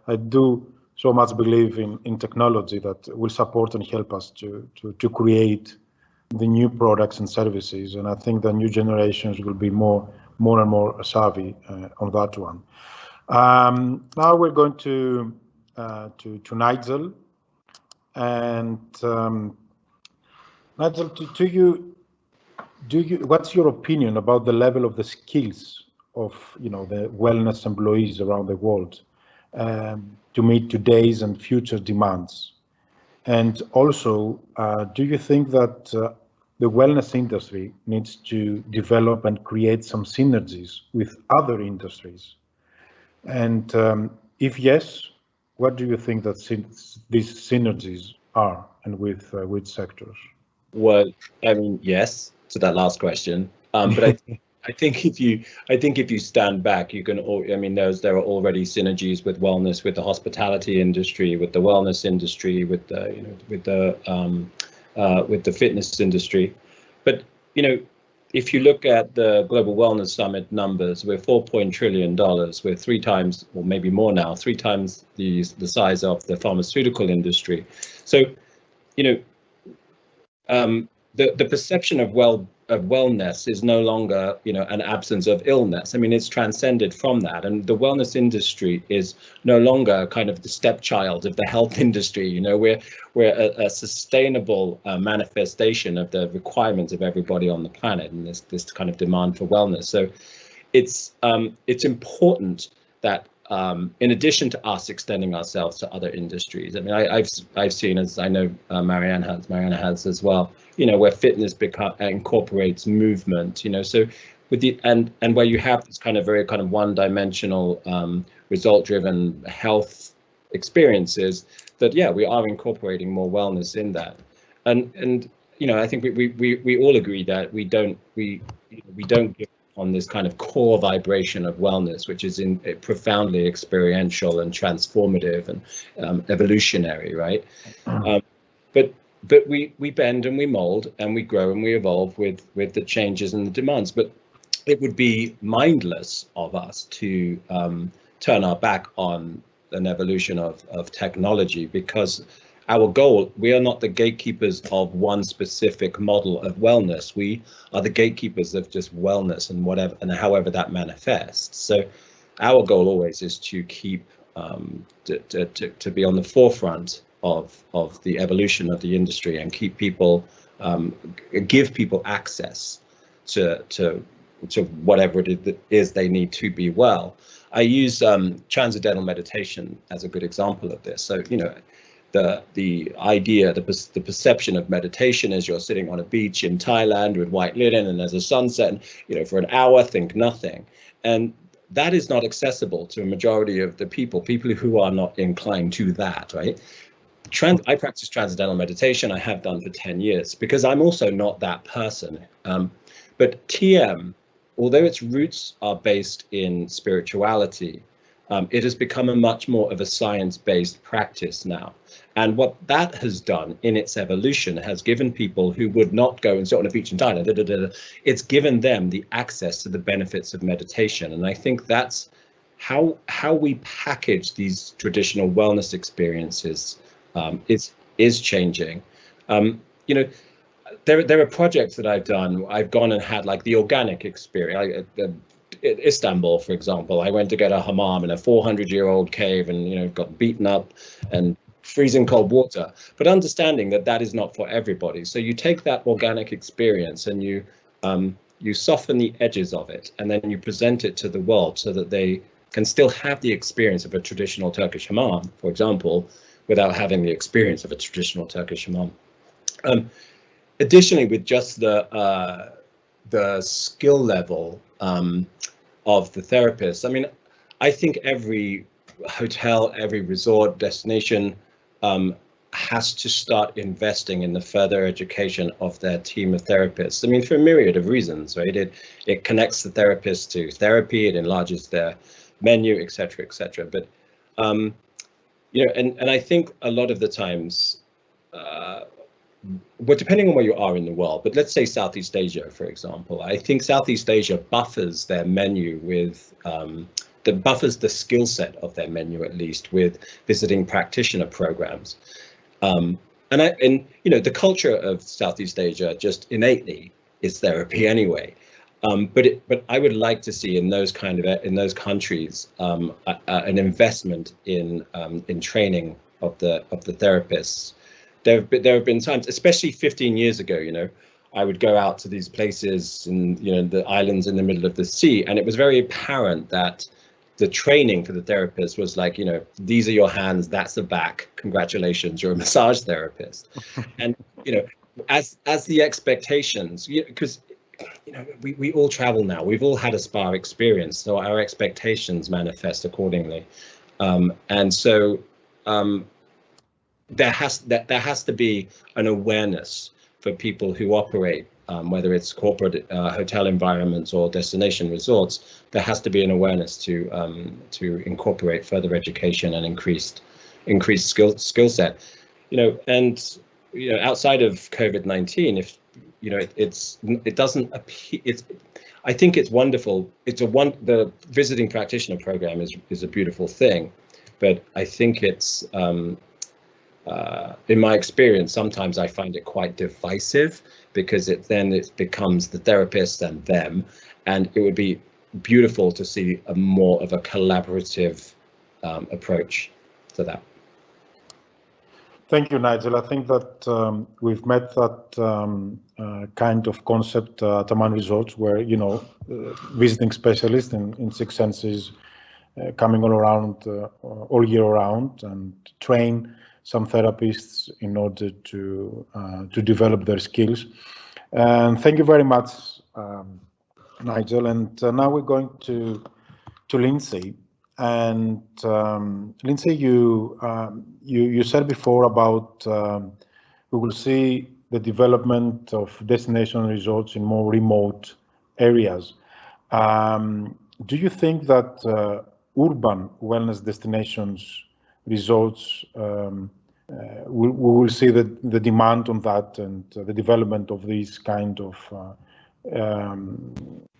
I do so much believe in technology that will support and help us to create the new products and services, and I think the new generations will be more and more savvy on that one. Now we're going to Nigel, and Nigel, what's your opinion about the level of the skills of the wellness employees around the world to meet today's and future demands? And also, do you think that the wellness industry needs to develop and create some synergies with other industries? And if yes, what do you think that these synergies are, and with which sectors? Well, I mean, yes to that last question, but I think if you stand back, you can. I mean, there are already synergies with wellness, with the hospitality industry, with the wellness industry, with the with the fitness industry. But if you look at the Global Wellness Summit numbers, we're $4 trillion. We're 3 times, or maybe more now, 3 times the size of the pharmaceutical industry. So, the perception of wellness is no longer an absence of illness. I mean, it's transcended from that, and the wellness industry is no longer kind of the stepchild of the health industry. We're a sustainable manifestation of the requirements of everybody on the planet, and this kind of demand for wellness. So it's important that in addition to us extending ourselves to other industries. I mean, I've seen, as I know Mariana has as well, where fitness incorporates movement, so with the and where you have this kind of very kind of one-dimensional result-driven health experiences, that we are incorporating more wellness in that, and I think we all agree that we don't give on this kind of core vibration of wellness, which is profoundly experiential and transformative and evolutionary, right? But we bend and we mold and we grow and we evolve with the changes and the demands. But it would be mindless of us to turn our back on an evolution of technology, because our goal, we are not the gatekeepers of one specific model of wellness. We are the gatekeepers of just wellness and whatever and however that manifests. So our goal always is to keep to be on the forefront of the evolution of the industry and keep people give people access to whatever it is they need to be well. I use transcendental meditation as a good example of this. So the idea, the perception of meditation is you're sitting on a beach in Thailand with white linen and there's a sunset, and for an hour think nothing, and that is not accessible to a majority of the people who are not inclined to that, right? I practice transcendental meditation. I have done for 10 years because I'm also not that person. But TM, although its roots are based in spirituality, it has become a much more of a science-based practice now. And what that has done in its evolution has given people who would not go and sit on a beach in Thailand, it's given them the access to the benefits of meditation. And I think that's how we package these traditional wellness experiences is changing. There are projects that I've done. I've gone and had like the organic experience. Istanbul, for example, I went to get a hammam in a 400-year-old cave and got beaten up and freezing cold water, but understanding that that is not for everybody. So you take that organic experience and you soften the edges of it, and then you present it to the world so that they can still have the experience of a traditional Turkish hammam, for example, without having the experience of a traditional Turkish hammam. Additionally, with just the skill level of the therapist, I mean, I think every hotel, every resort destination has to start investing in the further education of their team of therapists. I mean, for a myriad of reasons, right? It connects the therapist to therapy, it enlarges their menu, etc., etc. But and I think a lot of the times, but depending on where you are in the world, but let's say Southeast Asia, for example, I think Southeast Asia buffers their menu with buffers the skill set of their menu, at least, with visiting practitioner programs. And the culture of Southeast Asia just innately is therapy anyway. But I would like to see in those countries an investment in training of the therapists, there have been times, especially 15 years ago, you know, I would go out to these places and, you know, the islands in the middle of the sea, and it was very apparent that the training for the therapist was like, you know, these are your hands, that's the back, congratulations, you're a massage therapist. And, you know, as the expectations, because, you know, we all travel now, we've all had a spa experience, so our expectations manifest accordingly. And so there has to be an awareness for people who operate, whether it's corporate hotel environments or destination resorts. There has to be an awareness to incorporate further education and increased skill set. You know, and you know, outside of COVID-19, if you know, it doesn't appear. I think it's wonderful. The visiting practitioner program is a beautiful thing, but I think it's in my experience, sometimes I find it quite divisive, because it becomes the therapist and them, and it would be beautiful to see a more of a collaborative approach to that. Thank you, Nigel. I think that we've met that kind of concept at Amman Resorts, where, you know, visiting specialists in six senses coming all around, all year round, and train some therapists in order to develop their skills. And thank you very much, Nigel. And now we're going to Lindsay. And Lindsay, you said before about we will see the development of destination resorts in more remote areas. Do you think that urban wellness destinations resorts we will see the demand on that, and the development of these kind of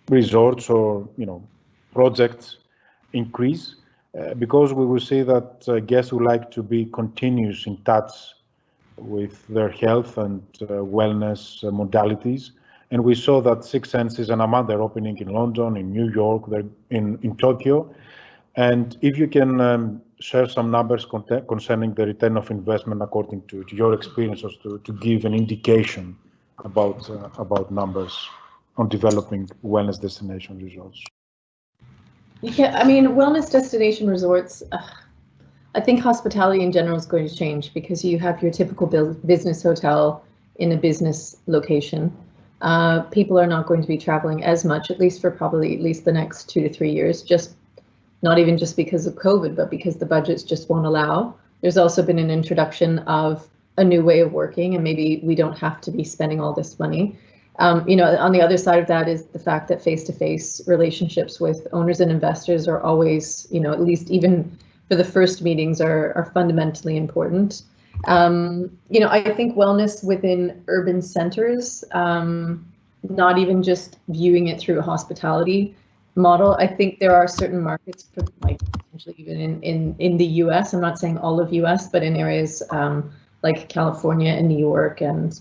resorts, or, you know, projects increase, because we will see that guests would like to be continuous in touch with their health and wellness modalities. And we saw that Six Senses and Amman, they're opening in London, in New York, they're in Tokyo. And if you can share some numbers concerning the return of investment according to your experiences, to give an indication about numbers on developing wellness destination resorts. Yeah, I mean, wellness destination resorts, I think hospitality in general is going to change, because you have your typical business hotel in a business location. People are not going to be traveling as much, at least for probably at least the next 2 to 3 years, just not even just because of COVID, but because the budgets just won't allow. There's also been an introduction of a new way of working, and maybe we don't have to be spending all this money. You know, on the other side of that is the fact that face-to-face relationships with owners and investors are always, you know, at least even for the first meetings, are fundamentally important. You know, I think wellness within urban centers, not even just viewing it through a hospitality model. I think there are certain markets, like potentially even in the US, I'm not saying all of US, but in areas like California and New York, and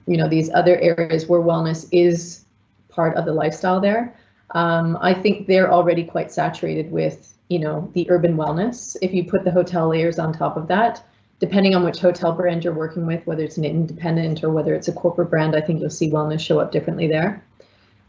you know, these other areas where wellness is part of the lifestyle there. I think they're already quite saturated with, you know, the urban wellness. If you put the hotel layers on top of that, depending on which hotel brand you're working with, whether it's an independent or whether it's a corporate brand, I think you'll see wellness show up differently there.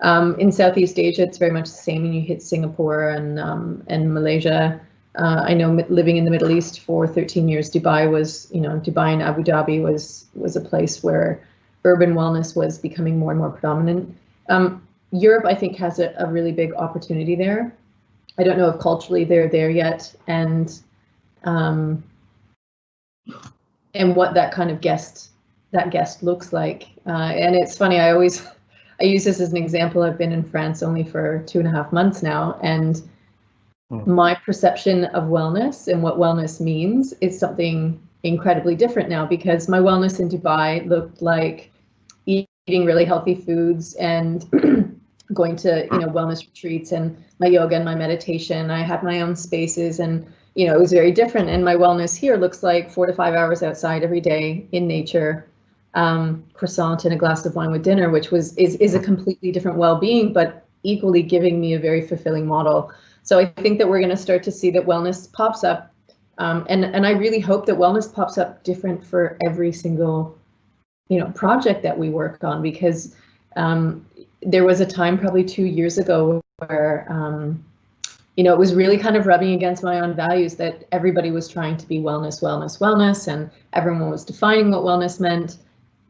In Southeast Asia, it's very much the same when you hit Singapore and Malaysia. I know, living in the Middle East for 13 years, Dubai was, you know, Dubai and Abu Dhabi was a place where urban wellness was becoming more and more predominant. Europe, I think, has a really big opportunity there. I don't know if culturally they're there yet, and what that kind of guest looks like. And it's funny, I use this as an example. I've been in France only for 2.5 months now, and my perception of wellness and what wellness means is something incredibly different now, because my wellness in Dubai looked like eating really healthy foods and going to, you know, wellness retreats and my yoga and my meditation. I had my own spaces, and, you know, it was very different. And my wellness here looks like 4 to 5 hours outside every day in nature, croissant and a glass of wine with dinner, which is a completely different well-being, but equally giving me a very fulfilling model. So I think that we're going to start to see that wellness pops up And I really hope that wellness pops up different for every single, project that we work on, because there was a time probably 2 years ago where, it was really kind of rubbing against my own values that everybody was trying to be wellness, wellness, wellness, and everyone was defining what wellness meant.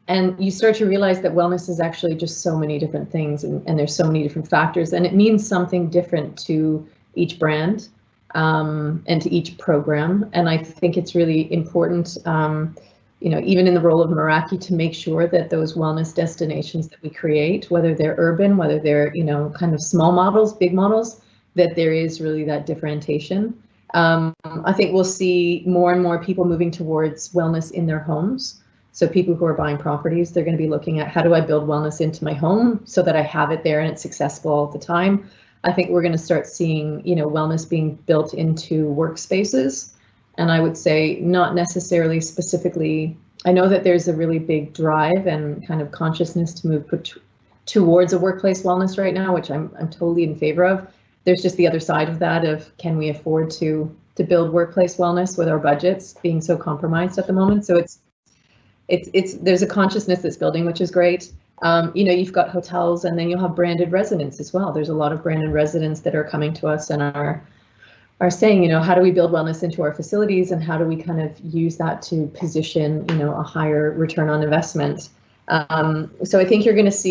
And you start to realize that wellness is actually just so many different things, and there's so many different factors, and it means something different to each brand and to each program. And I think it's really important, even in the role of Meraki, to make sure that those wellness destinations that we create, whether they're urban, whether they're, kind of small models, big models, that there is really that differentiation. I think we'll see more and more people moving towards wellness in their homes. So people who are buying properties, they're going to be looking at, how do I build wellness into my home so that I have it there and it's accessible all the time? I think we're going to start seeing, wellness being built into workspaces. And I would say not necessarily specifically. I know that there's a really big drive and kind of consciousness to move towards a workplace wellness right now, which I'm totally in favor of. There's just the other side of that of, can we afford to build workplace wellness with our budgets being so compromised at the moment? So there's a consciousness that's building, which is great. You've got hotels, and then you'll have branded residents as well. There's a lot of branded residents that are coming to us and are saying, how do we build wellness into our facilities, and how do we kind of use that to position, a higher return on investment? So I think you're just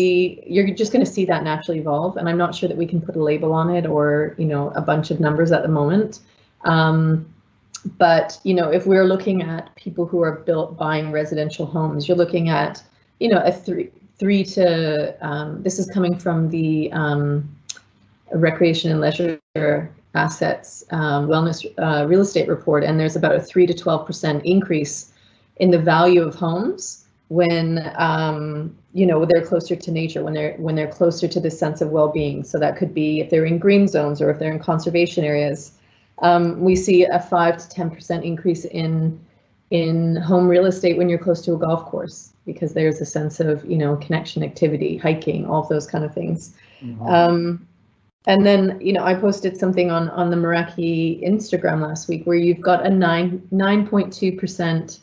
going to see that naturally evolve, and I'm not sure that we can put a label on it or, a bunch of numbers at the moment. But, if we're looking at people who are buying residential homes, you're looking at, a three to, this is coming from the Recreation and Leisure Assets Wellness Real Estate Report, and there's about a 3 to 12% increase in the value of homes when, they're closer to nature, when they're closer to the sense of well-being. So that could be if they're in green zones or if they're in conservation areas. We see a 5 to 10% increase in home real estate when you're close to a golf course, because there's a sense of, connection, activity, hiking, all of those kind of things. Mm-hmm. And then, I posted something on the Meraki Instagram last week where you've got a 9.2%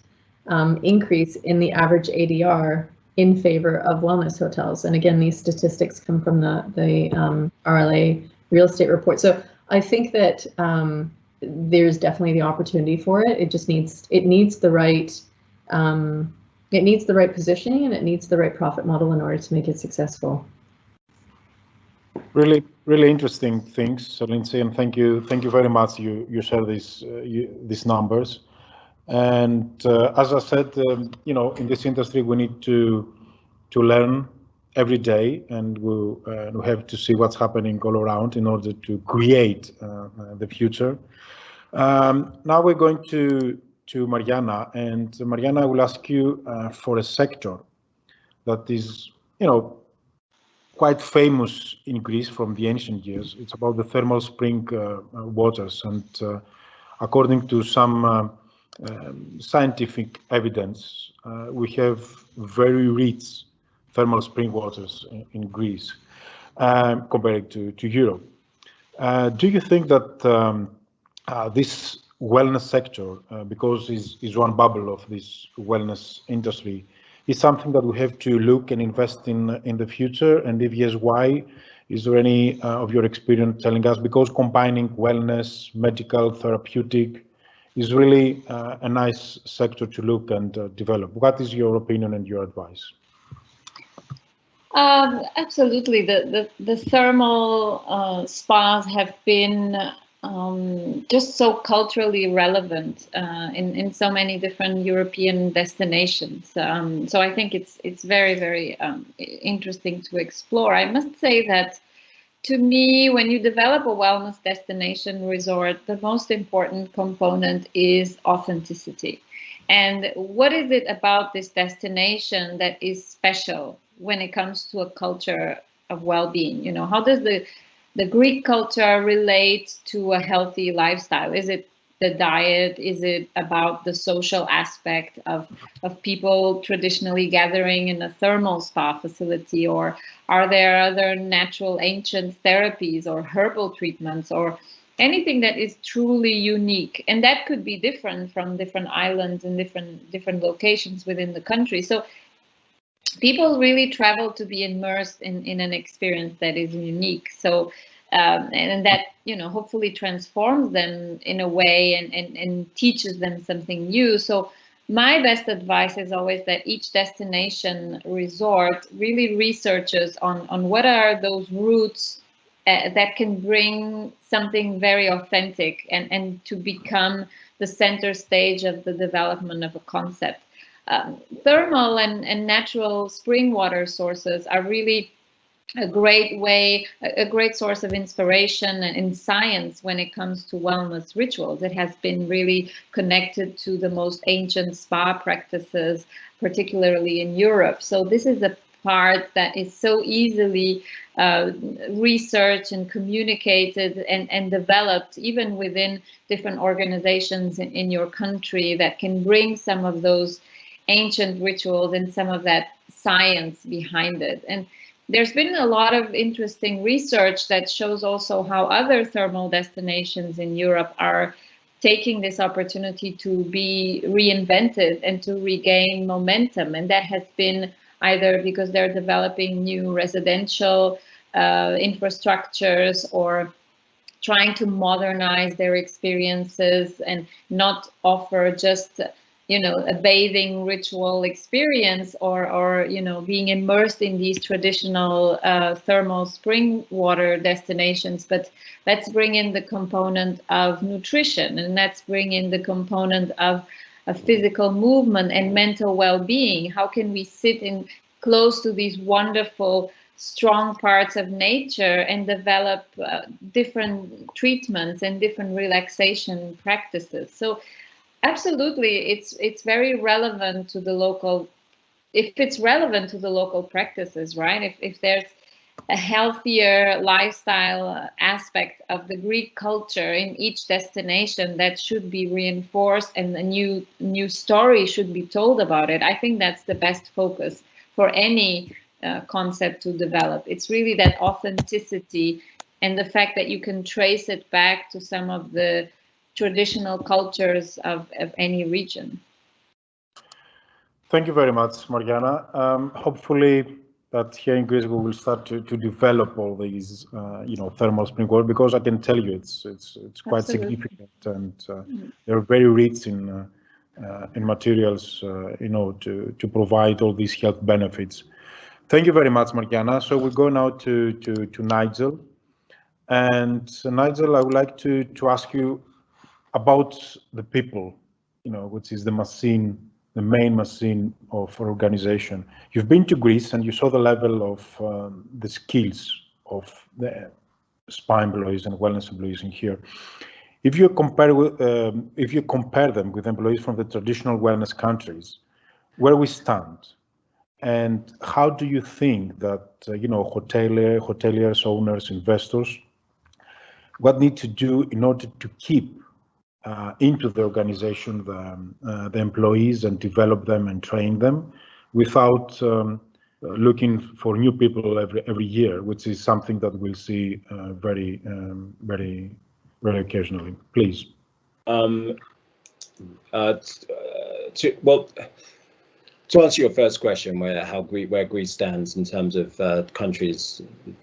increase in the average ADR in favor of wellness hotels. And again, these statistics come from the RLA real estate report. So I think that there's definitely the opportunity for it. It just needs the right positioning, and it needs the right profit model in order to make it successful. Really, really interesting things, so Lindsay, and thank you very much. You share these numbers, and as I said, in this industry we need to learn every day, and we have to see what's happening all around in order to create the future. Now we're going to Mariana, and Mariana, I will ask you for a sector that is, quite famous in Greece from the ancient years. It's about the thermal spring waters, and according to some scientific evidence, we have very rich thermal spring waters in Greece compared to Europe. Do you think that this wellness sector, because is one bubble of this wellness industry, is something that we have to look and invest in the future? And if yes, why? Is there any of your experience telling us, because combining wellness, medical, therapeutic is really a nice sector to look and develop? What is your opinion and your advice? Absolutely. The thermal spas have been just so culturally relevant in so many different European destinations. So I think it's very, very interesting to explore. I must say that to me, when you develop a wellness destination resort, the most important component is authenticity. And what is it about this destination that is special when it comes to a culture of well-being? How does the Greek culture relate to a healthy lifestyle? Is it the diet? Is it about the social aspect of people traditionally gathering in a thermal spa facility? Or are there other natural ancient therapies or herbal treatments? anything that is truly unique, and that could be different from different islands and different locations within the country. So people really travel to be immersed in an experience that is unique. So and that, you know, hopefully transforms them in a way and teaches them something new. So my best advice is always that each destination resort really researches on what are those routes that can bring something very authentic and to become the center stage of the development of a concept. Thermal and natural spring water sources are really a great way, a great source of inspiration in science when it comes to wellness rituals. It has been really connected to the most ancient spa practices, particularly in Europe. So this is a part that is so easily researched and communicated and developed even within different organizations in your country that can bring some of those ancient rituals and some of that science behind it. And there's been a lot of interesting research that shows also how other thermal destinations in Europe are taking this opportunity to be reinvented and to regain momentum. And that has been either because they're developing new residential infrastructures or trying to modernize their experiences and not offer just, you know, a bathing ritual experience or you know, being immersed in these traditional thermal spring water destinations, but let's bring in the component of nutrition, and let's bring in the component of physical movement and mental well-being. How can we sit in close to these wonderful strong parts of nature and develop different treatments and different relaxation practices? So absolutely, it's very relevant to the local, if it's relevant to the local practices, right? If there's a healthier lifestyle aspect of the Greek culture in each destination, that should be reinforced and a new story should be told about it. I think that's the best focus for any concept to develop. It's really that authenticity and the fact that you can trace it back to some of the traditional cultures of any region. Thank you very much, Mariana. Hopefully that here in Greece we will start to develop all these, you know, thermal spring water, because I can tell you it's quite significant, and they're very rich in materials, you know, to provide all these health benefits. Thank you very much, Mariana. So we go now to Nigel, and Nigel, I would like to ask you about the people, you know, which is the machine, the main machine of organization. You've been to Greece and you saw the level of the skills of the spa employees and wellness employees in here. If you compare them with employees from the traditional wellness countries, where we stand, and how do you think that you know, hoteliers, owners, investors, what need to do in order to keep into the organization the employees and develop them and train them without looking for new people every year, which is something that we'll see very occasionally. Please. To answer your first question, where Greece stands in terms of countries,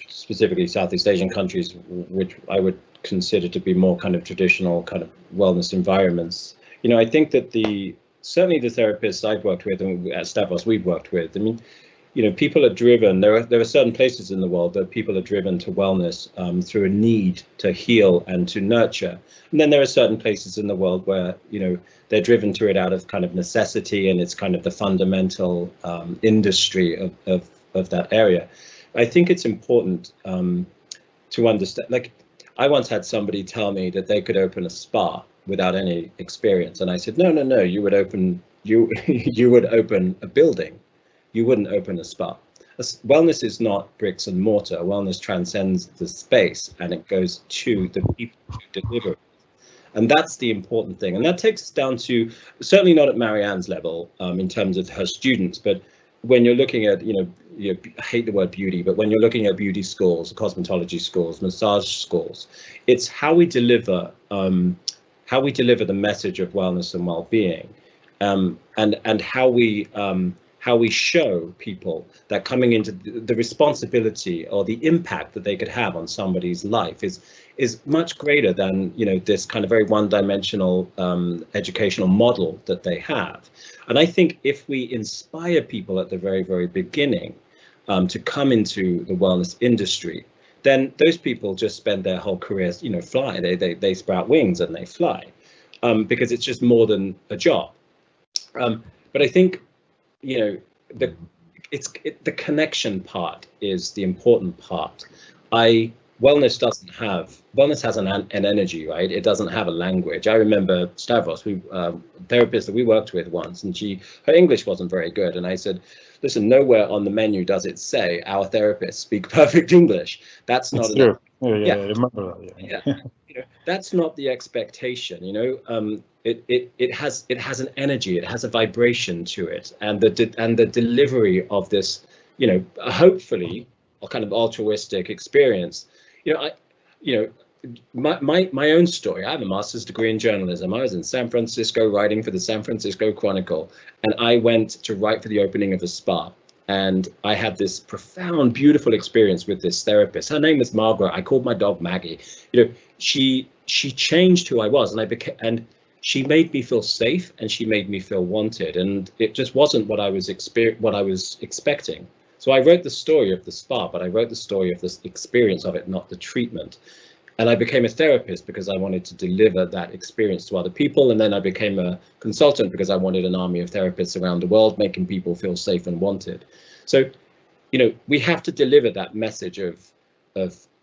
specifically Southeast Asian countries, which I would consider to be more kind of traditional kind of wellness environments, you know, I think that certainly the therapists I've worked with and at Stavros we've worked with, I mean, you know, people are driven. There are certain places in the world that people are driven to wellness through a need to heal and to nurture, and then there are certain places in the world where, you know, they're driven to it out of kind of necessity, and it's kind of the fundamental industry of that area. I think it's important to understand. Like, I once had somebody tell me that they could open a spa without any experience, and I said, no, you would open a building. You wouldn't open a spa. Wellness is not bricks and mortar. Wellness transcends the space, and it goes to the people who deliver it. And that's the important thing. And that takes us down to, certainly not at Marianne's level in terms of her students, but when you're looking at, you know, I hate the word beauty, but when you're looking at beauty schools, cosmetology schools, massage schools, it's how we deliver the message of wellness and well-being, and how we show people that coming into the responsibility or the impact that they could have on somebody's life is much greater than, you know, this kind of very one-dimensional educational model that they have. And I think if we inspire people at the very, very beginning to come into the wellness industry, then those people just spend their whole careers, you know, fly. They sprout wings and they fly, because it's just more than a job. But I think, you know, the connection part is the important part. Wellness has an energy, right? It doesn't have a language. I remember Stavros, therapist that we worked with once, and her English wasn't very good. And I said, listen, nowhere on the menu does it say our therapists speak perfect English. That's not true. Yeah, I remember that. Yeah. You know, that's not the expectation. You know, it has an energy, it has a vibration to it, and the delivery of this, you know, hopefully a kind of altruistic experience. You know, my own story. I have a master's degree in journalism. I was in San Francisco writing for the San Francisco Chronicle, and I went to write for the opening of a spa. And I had this profound, beautiful experience with this therapist. Her name was Margaret. I called my dog Maggie. You know, she changed who I was, and she made me feel safe, and she made me feel wanted. And it just wasn't what I was expecting. So I wrote the story of the spa, but I wrote the story of this experience of it, not the treatment. And I became a therapist because I wanted to deliver that experience to other people. And then I became a consultant because I wanted an army of therapists around the world, making people feel safe and wanted. So, you know, we have to deliver that message of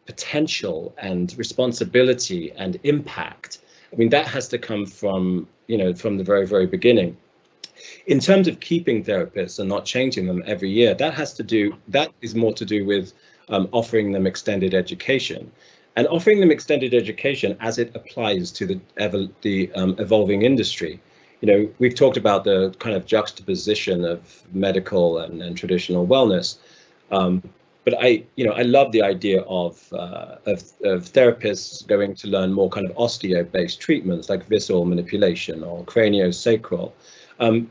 potential and responsibility and impact. I mean, that has to come from, you know, from the very, very beginning. In terms of keeping therapists and not changing them every year, that is more to do with offering them extended education. And offering them extended education as it applies to the evolving industry. You know, we've talked about the kind of juxtaposition of medical and traditional wellness, but I love the idea of therapists going to learn more kind of osteo-based treatments like visceral manipulation or craniosacral. And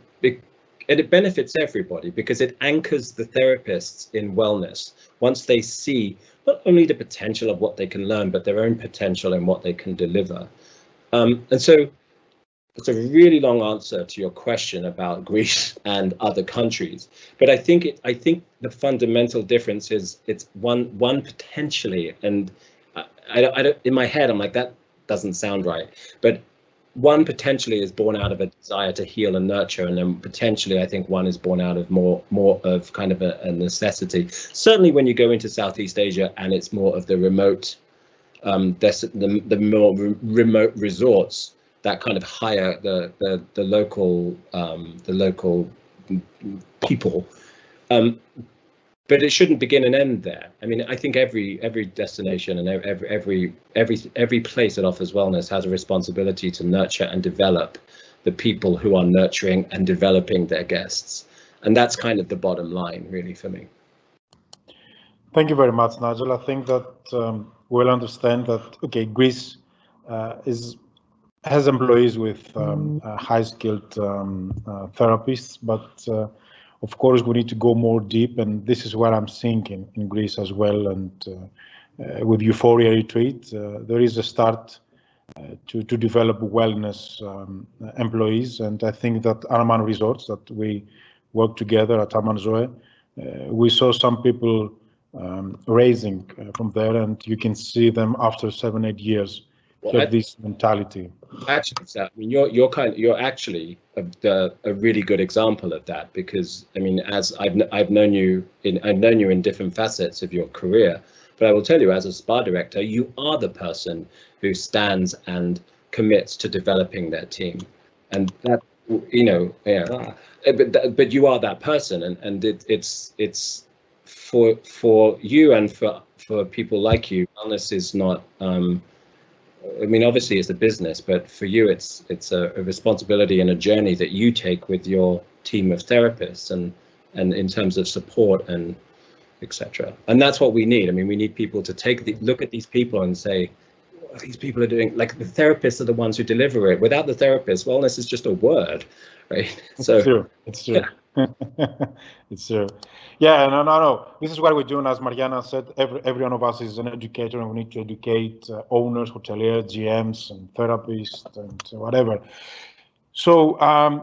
it benefits everybody because it anchors the therapists in wellness once they see not only the potential of what they can learn, but their own potential in what they can deliver. And so it's a really long answer to your question about Greece and other countries. But I think the fundamental difference is it's one potentially, and I don't, in my head, I'm like, that doesn't sound right. But one potentially is born out of a desire to heal and nurture, and then potentially I think one is born out of more of kind of a necessity. Certainly when you go into Southeast Asia and it's more of the remote, the more remote resorts that kind of hire the local people. But it shouldn't begin and end there. I mean, I think every destination and every place that offers wellness has a responsibility to nurture and develop the people who are nurturing and developing their guests. And that's kind of the bottom line, really, for me. Thank you very much, Nigel. I think that we'll understand that, okay, Greece has employees with high-skilled therapists, but of course, we need to go more deep, and this is what I'm seeing in Greece as well. And with Euphoria Retreat, there is a start to develop wellness employees. And I think that Arman Resorts, that we work together at Arman Zoe, we saw some people raising from there, and you can see them after 7-8 years have this mentality. Actually, I mean, you're actually a really good example of that, because I mean, as I've known you in different facets of your career, but I will tell you, as a spa director, you are the person who stands and commits to developing their team, and that, you know, yeah. But you are that person, and it's for you and for people like you. Wellness is not. I mean, obviously it's a business, but for you, it's a responsibility and a journey that you take with your team of therapists, and and in terms of support and etc. And that's what we need. I mean, we need people to look at these people and say, what these people are doing. Like, the therapists are the ones who deliver it. Without the therapist, wellness is just a word, right? So it's true. Yeah. It's true. Yeah, no. This is what we're doing. As Mariana said, every one of us is an educator, and we need to educate owners, hoteliers, GMs, and therapists, and whatever. So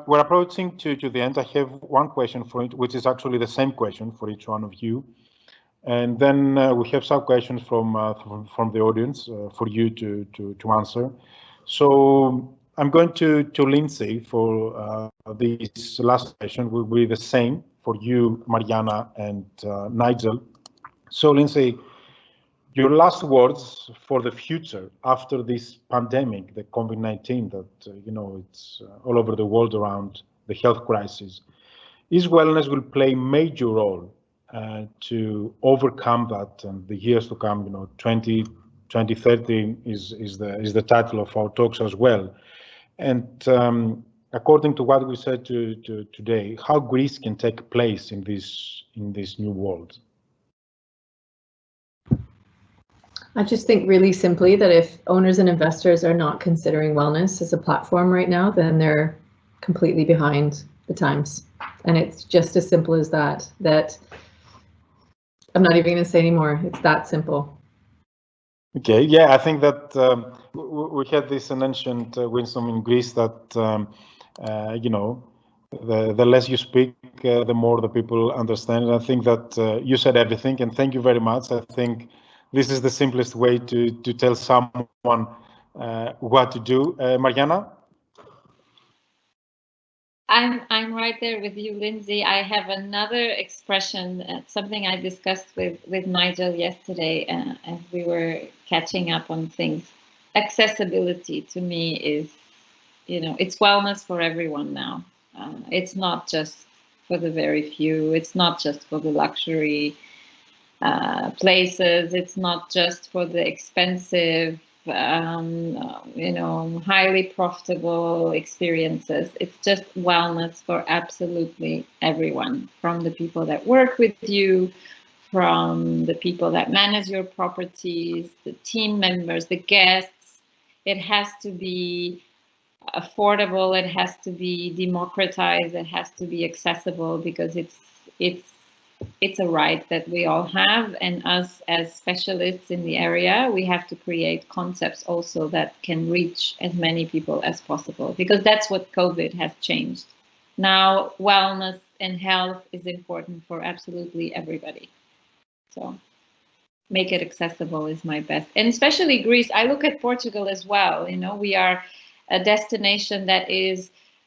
we're approaching to the end. I have one question for it, which is actually the same question for each one of you. And then we have some questions from the audience for you to answer. So I'm going to Lindsay for this last question. Will be the same for you, Mariana, and Nigel. So Lindsay, your last words for the future after this pandemic, the COVID-19 that it's all over the world around the health crisis. Is wellness will play a major role to overcome that, and the years to come, 2030 is the title of our talks as well. And according to what we said today, how Greece can take place in this new world? I just think really simply that if owners and investors are not considering wellness as a platform right now, then they're completely behind the times. And it's just as simple as that, I'm not even going to say anymore. It's that simple. Okay, yeah, I think that we had this ancient wisdom in Greece that, the less you speak, the more the people understand. And I think that you said everything, and thank you very much. I think this is the simplest way to tell someone what to do. Mariana? I'm right there with you, Lindsay. I have another expression, something I discussed with Nigel yesterday as we were catching up on things. Accessibility to me is, it's wellness for everyone now. It's not just for the very few. It's not just for the luxury places. It's not just for the expensive, highly profitable experiences. It's just wellness for absolutely everyone, from the people that work with you, from the people that manage your properties, the team members, the guests. It has to be affordable. It has to be democratized. It has to be accessible, because it's a right that we all have, and us as specialists in the area, we have to create concepts also that can reach as many people as possible, because that's what COVID has changed. Now, wellness and health is important for absolutely everybody. So make it accessible is my best. And especially Greece, I look at Portugal as well. We are a destination that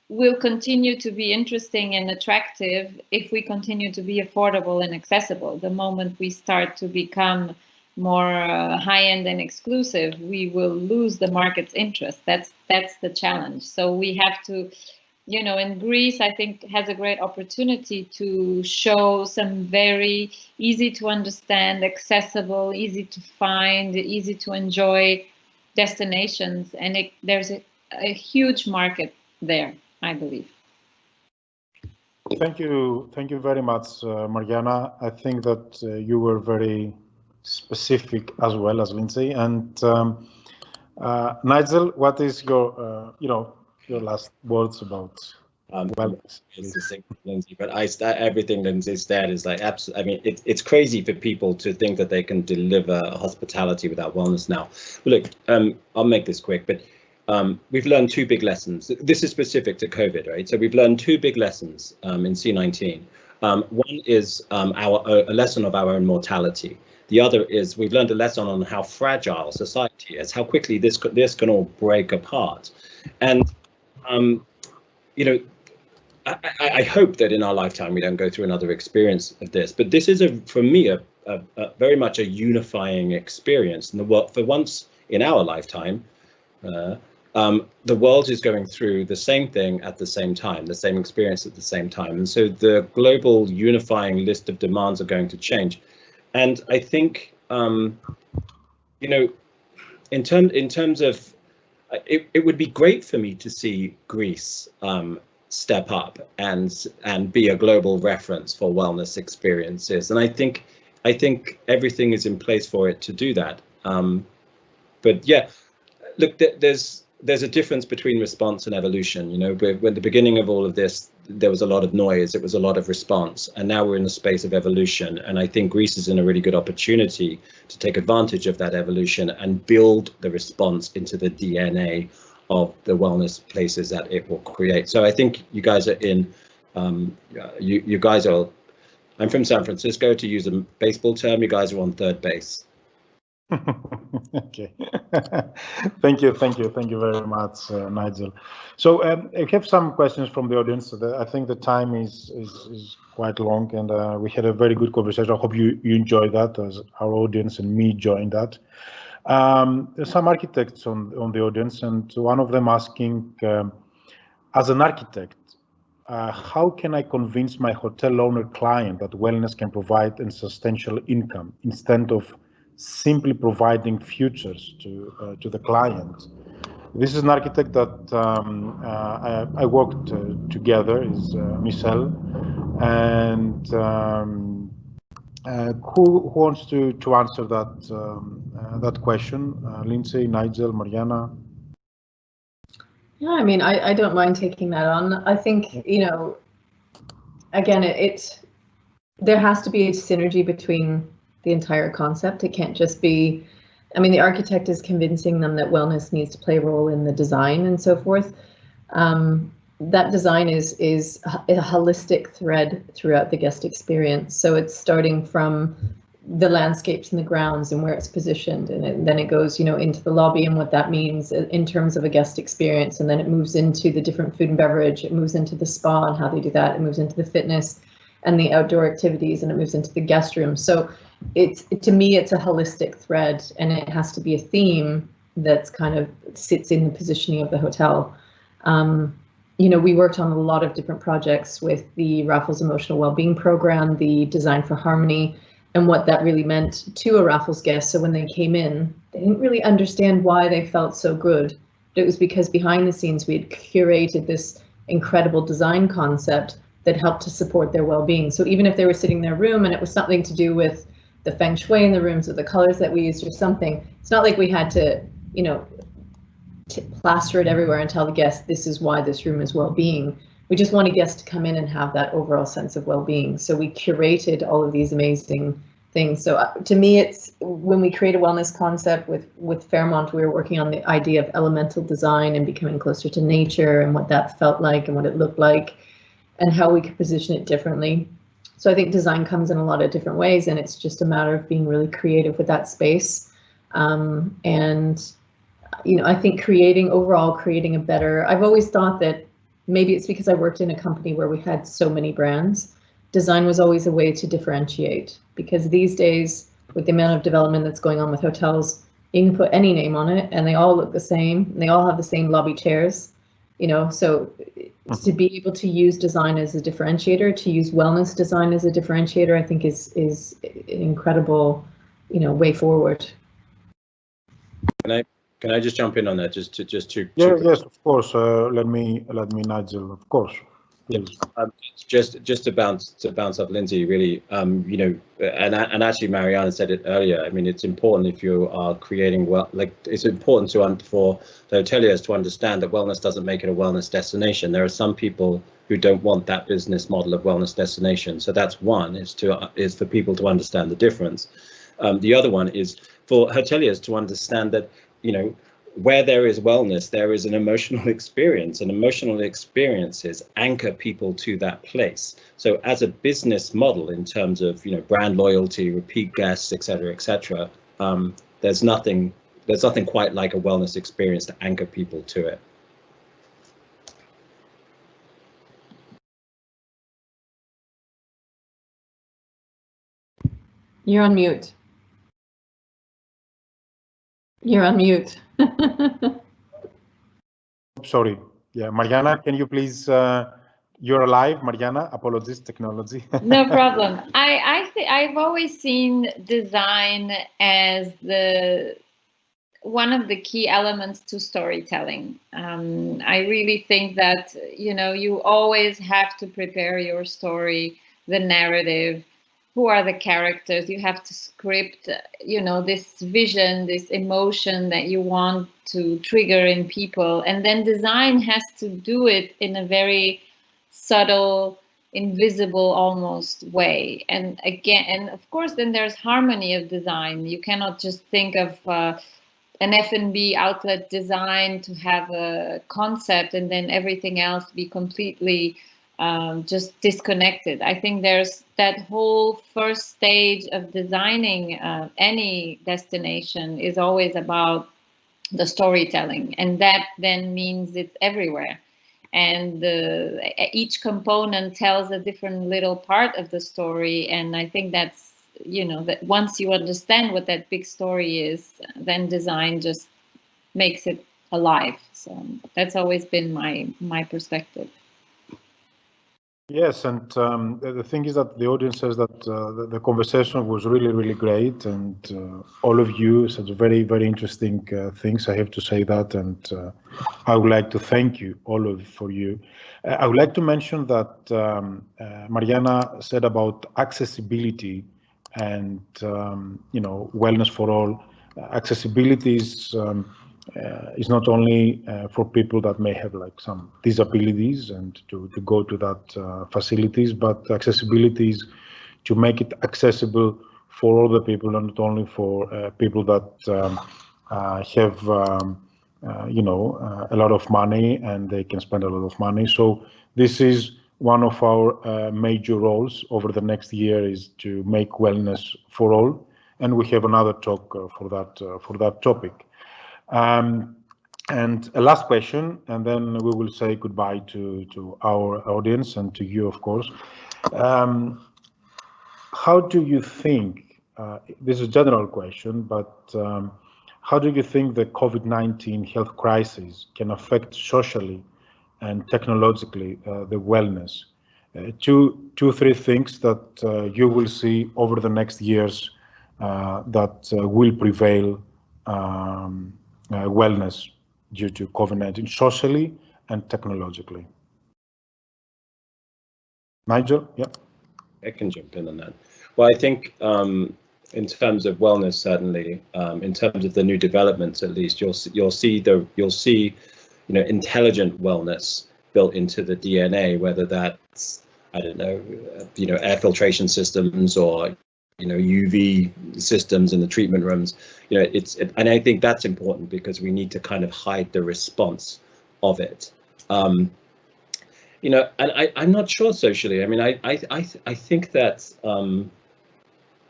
will continue to be interesting and attractive if we continue to be affordable and accessible. The moment we start to become more high-end and exclusive, we will lose the market's interest. That's the challenge. So we have to, and Greece, I think, has a great opportunity to show some very easy to understand, accessible, easy to find, easy to enjoy destinations. And there's a huge market there, I believe. Thank you very much, Mariana. I think that you were very specific as well as Lindsay. And Nigel, what is your last words about wellness? It's the same, Lindsay, but everything Lindsay said is like absolutely. I mean, it's crazy for people to think that they can deliver hospitality without wellness now. But look, I'll make this quick, but. We've learned two big lessons. This is specific to COVID, right? So we've learned two big lessons in C19. One is a lesson of our own mortality. The other is we've learned a lesson on how fragile society is, how quickly this can all break apart. And I hope that in our lifetime we don't go through another experience of this. But this is for me a very much a unifying experience. And for once in our lifetime. The world is going through the same thing at the same time, the same experience at the same time. And so the global unifying list of demands are going to change. And I think, in terms of, it would be great for me to see Greece step up and be a global reference for wellness experiences. And I think everything is in place for it to do that. But yeah, look, there's a difference between response and evolution. You know, when the beginning of all of this, there was a lot of noise, it was a lot of response, and now we're in a space of evolution. And I think Greece is in a really good opportunity to take advantage of that evolution and build the response into the DNA of the wellness places that it will create. So I think you guys are in, you guys are, I'm from San Francisco, to use a baseball term, you guys are on third base. Okay. Thank you very much, Nigel. So I have some questions from the audience. I think the time is quite long, and we had a very good conversation. I hope you enjoyed that, as our audience and me enjoying that. There's some architects on the audience, and one of them asking, as an architect, how can I convince my hotel owner client that wellness can provide a substantial income instead of simply providing futures to the client? This is an architect that I worked together, is Michel, and who wants to answer that question? Lindsay, Nigel, Mariana? Yeah, I mean, I don't mind taking that on. I think, you know, again, there has to be a synergy between the entire concept. It can't just be, I mean, the architect is convincing them that wellness needs to play a role in the design and so forth. That design is a holistic thread throughout the guest experience. So it's starting from the landscapes and the grounds and where it's positioned, and then it goes, you know, into the lobby and what that means in terms of a guest experience, and then it moves into the different food and beverage, it moves into the spa and how they do that, it moves into the fitness and the outdoor activities, and it moves into the guest room. So to me, it's a holistic thread, and it has to be a theme that's kind of sits in the positioning of the hotel. You know, we worked on a lot of different projects with the Raffles Emotional Wellbeing Program, the Design for Harmony, and what that really meant to a Raffles guest. So when they came in, they didn't really understand why they felt so good. But it was because behind the scenes, we had curated this incredible design concept that helped to support their well-being. So even if they were sitting in their room and it was something to do with the feng shui in the rooms or the colors that we used or something, it's not like we had to, you know, plaster it everywhere and tell the guest, this is why this room is well-being. We just want a guest to come in and have that overall sense of well-being. So we curated all of these amazing things. So to me, it's when we create a wellness concept with Fairmont, we were working on the idea of elemental design and becoming closer to nature and what that felt like and what it looked like and how we could position it differently. So I think design comes in a lot of different ways, and it's just a matter of being really creative with that space. And, you know, I think creating a better, I've always thought that maybe it's because I worked in a company where we had so many brands. Design was always a way to differentiate, because these days, with the amount of development that's going on with hotels, you can put any name on it and they all look the same, and they all have the same lobby chairs, you know. So to be able to use design as a differentiator, to use wellness design as a differentiator, I think is an incredible, you know, way forward. Can I just jump in on that? Just to yes, of course. Let me Nigel, of course. Please. Just to bounce off Lindsay, really, you know, and actually Mariana said it earlier. I mean, it's important if you are creating it's important for the hoteliers to understand that wellness doesn't make it a wellness destination. There are some people who don't want that business model of wellness destination. So that's one, is for people to understand the difference. The other one is for hoteliers to understand that, you know, where there is wellness, there is an emotional experience, and emotional experiences anchor people to that place. So as a business model, in terms of, you know, brand loyalty, repeat guests, et cetera, there's nothing quite like a wellness experience to anchor people to it. You're on mute. You're on mute. Sorry. Yeah, Mariana, can you please? You're alive, Mariana. Apologies, technology. No problem. I've always seen design as the one of the key elements to storytelling. I really think that, you know, you always have to prepare your story, the narrative, who are the characters. You have to script, you know, this vision, this emotion that you want to trigger in people. And then design has to do it in a very subtle, invisible almost way. And again, and of course, then there's harmony of design. You cannot just think of an F&B outlet designed to have a concept and then everything else be completely just disconnected. I think there's that whole first stage of designing any destination is always about the storytelling, and that then means it's everywhere. And each component tells a different little part of the story, and I think that's, you know, that once you understand what that big story is, then design just makes it alive. So that's always been my perspective. Yes, and the thing is that the audience says that the conversation was really, really great, and all of you said very, very interesting things. I have to say that, and I would like to thank you, all of for you. I would like to mention that Mariana said about accessibility and you know, wellness for all. Accessibility is not only for people that may have like some disabilities and to go to that facilities, but accessibility is to make it accessible for all the people, and not only for people that have you know, a lot of money and they can spend a lot of money. So this is one of our major roles over the next year, is to make wellness for all, and we have another talk for that topic. And a last question, and then we will say goodbye to our audience and to you, of course. How do you think, this is a general question, but how do you think the COVID-19 health crisis can affect socially and technologically the wellness? Three things that you will see over the next years that will prevail wellness due to COVID-19, socially and technologically. Nigel, yeah. I can jump in on that. Well, I think in terms of wellness, certainly, in terms of the new developments, at least, you'll see you know, intelligent wellness built into the DNA, whether that's, I don't know, you know, air filtration systems or, you know, UV systems in the treatment rooms. You know, and I think that's important because we need to kind of hide the response of it. You know, and I'm not sure socially. I mean, I think that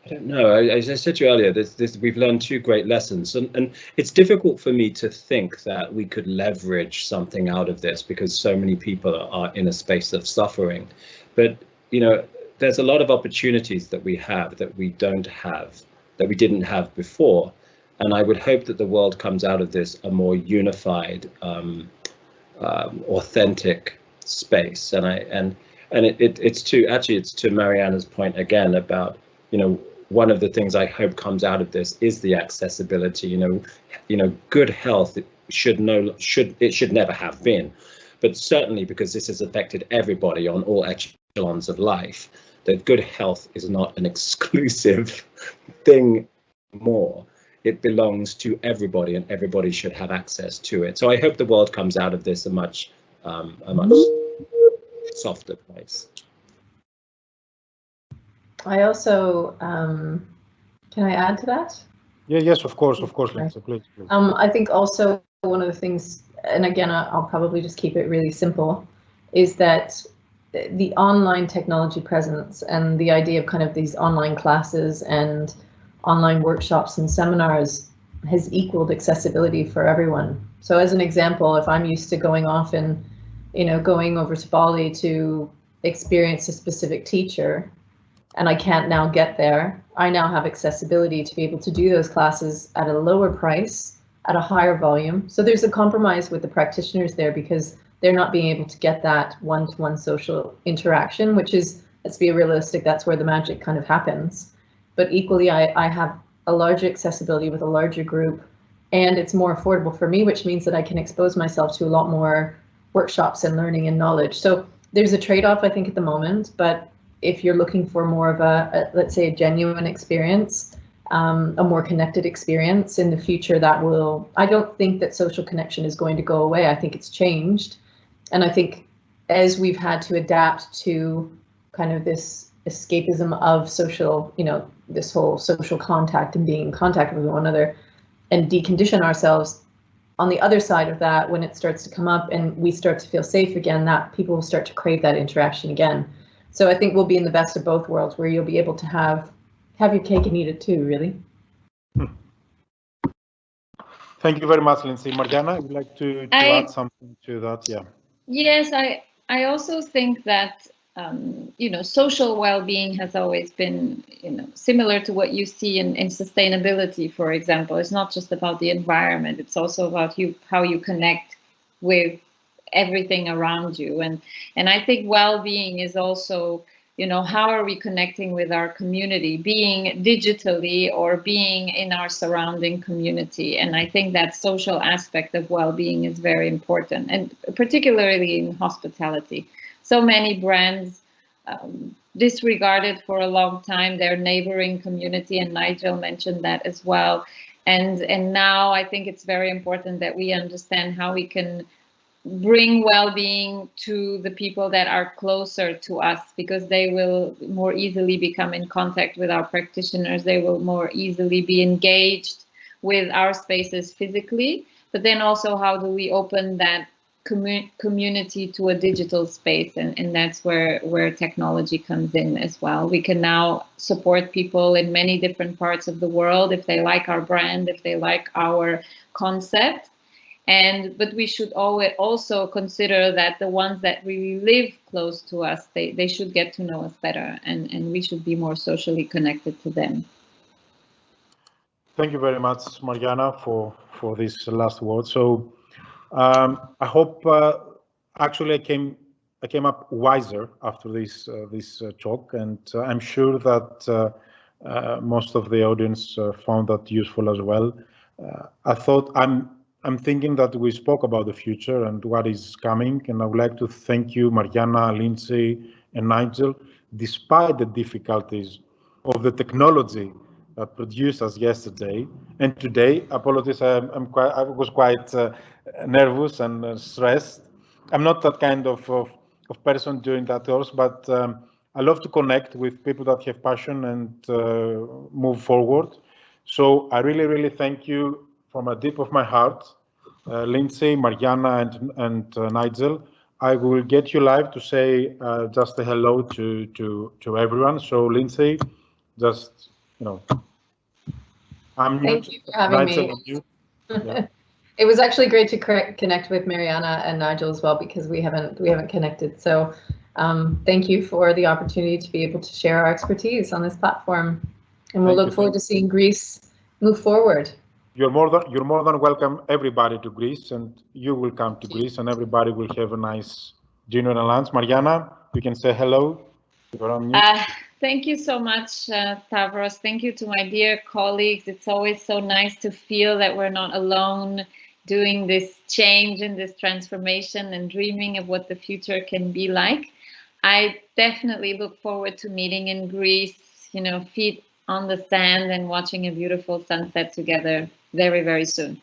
I don't know. As I said to you earlier, we've learned two great lessons, and it's difficult for me to think that we could leverage something out of this because so many people are in a space of suffering. But you know, there's a lot of opportunities that we have that we don't have, that we didn't have before, and I would hope that the world comes out of this a more unified, authentic space. And it's to Mariana's point again about, you know, one of the things I hope comes out of this is the accessibility. You know, good health should never have been, but certainly because this has affected everybody on all echelons of life, that good health is not an exclusive thing more. It belongs to everybody, and everybody should have access to it. So I hope the world comes out of this a much softer place. I also, can I add to that? Yeah, yes, of course, Lindsay, please. I think also one of the things, and again, I'll probably just keep it really simple, is that the online technology presence and the idea of kind of these online classes and online workshops and seminars has equaled accessibility for everyone. So as an example, if I'm used to going off and, you know, going over to Bali to experience a specific teacher, and I can't now get there, I now have accessibility to be able to do those classes at a lower price, at a higher volume. So there's a compromise with the practitioners there because they're not being able to get that one-to-one social interaction, which is, let's be realistic, that's where the magic kind of happens. But equally, I have a larger accessibility with a larger group and it's more affordable for me, which means that I can expose myself to a lot more workshops and learning and knowledge. So there's a trade-off, I think, at the moment, but if you're looking for more of a let's say, a genuine experience, a more connected experience in the future, that will, I don't think that social connection is going to go away. I think it's changed. And I think as we've had to adapt to kind of this escapism of social, you know, this whole social contact and being in contact with one another and decondition ourselves, on the other side of that, when it starts to come up and we start to feel safe again, that people will start to crave that interaction again. So I think we'll be in the best of both worlds, where you'll be able to have your cake and eat it too, really. Thank you very much, Lindsay. Mariana, would you like to add something to that? Yeah. Yes, I also think that you know, social well-being has always been, you know, similar to what you see in sustainability, for example. It's not just about the environment, it's also about how you connect with everything around you. And I think well-being is also, you know, how are we connecting with our community, being digitally or being in our surrounding community. And I think that social aspect of well-being is very important, and particularly in hospitality. So many brands disregarded for a long time their neighboring community, and Nigel mentioned that as well. And now I think it's very important that we understand how we can bring well-being to the people that are closer to us, because they will more easily become in contact with our practitioners. They will more easily be engaged with our spaces physically, but then also how do we open that community to a digital space, and that's where technology comes in as well. We can now support people in many different parts of the world if they like our brand, if they like our concept. But we should always also consider that the ones that really live close to us, they should get to know us better, and we should be more socially connected to them. Thank you very much, Mariana, for this last word. So I hope actually I came up wiser after this talk, and I'm sure that most of the audience found that useful as well. I thought I'm thinking that we spoke about the future and what is coming, and I would like to thank you, Mariana, Lindsay, and Nigel, despite the difficulties of the technology that produced us yesterday and today. Apologies, I was quite nervous and stressed. I'm not that kind of person doing that course, but I love to connect with people that have passion and move forward. So I really, really thank you from a deep of my heart, Lindsay, Mariana, and Nigel. I will get you live to say just a hello to everyone. So Lindsay, just, you know, Thank you for having me. Yeah. It was actually great to connect with Mariana and Nigel as well, because we haven't connected. So thank you for the opportunity to be able to share our expertise on this platform, and we'll look forward to seeing Greece move forward. You're more than welcome, everybody, to Greece, and you will come to Greece, and everybody will have a nice dinner and lunch. Mariana, you can say hello. Thank you so much, Stavros. Thank you to my dear colleagues. It's always so nice to feel that we're not alone doing this change and this transformation and dreaming of what the future can be like. I definitely look forward to meeting in Greece, you know, feet on the sand and watching a beautiful sunset together very, very soon.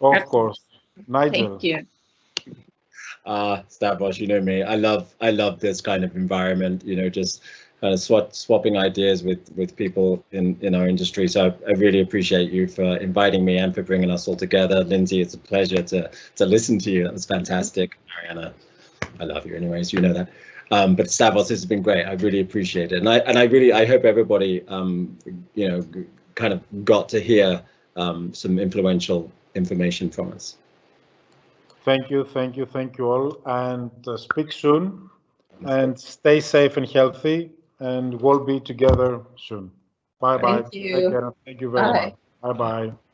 Of course. Nigel. Thank you. Stavros, you know me. I love this kind of environment, you know, just kind of swapping ideas with people in our industry. So I really appreciate you for inviting me and for bringing us all together. Lindsay, it's a pleasure to listen to you. That was fantastic. Mariana, I love you anyways, you know that. But Stavros, this has been great. I really appreciate it, and I hope everybody you know, kind of got to hear some influential information from us. Thank you all, and speak soon, and stay safe and healthy, and we'll be together soon. Bye bye. Thank you. Thank you very much. Bye bye.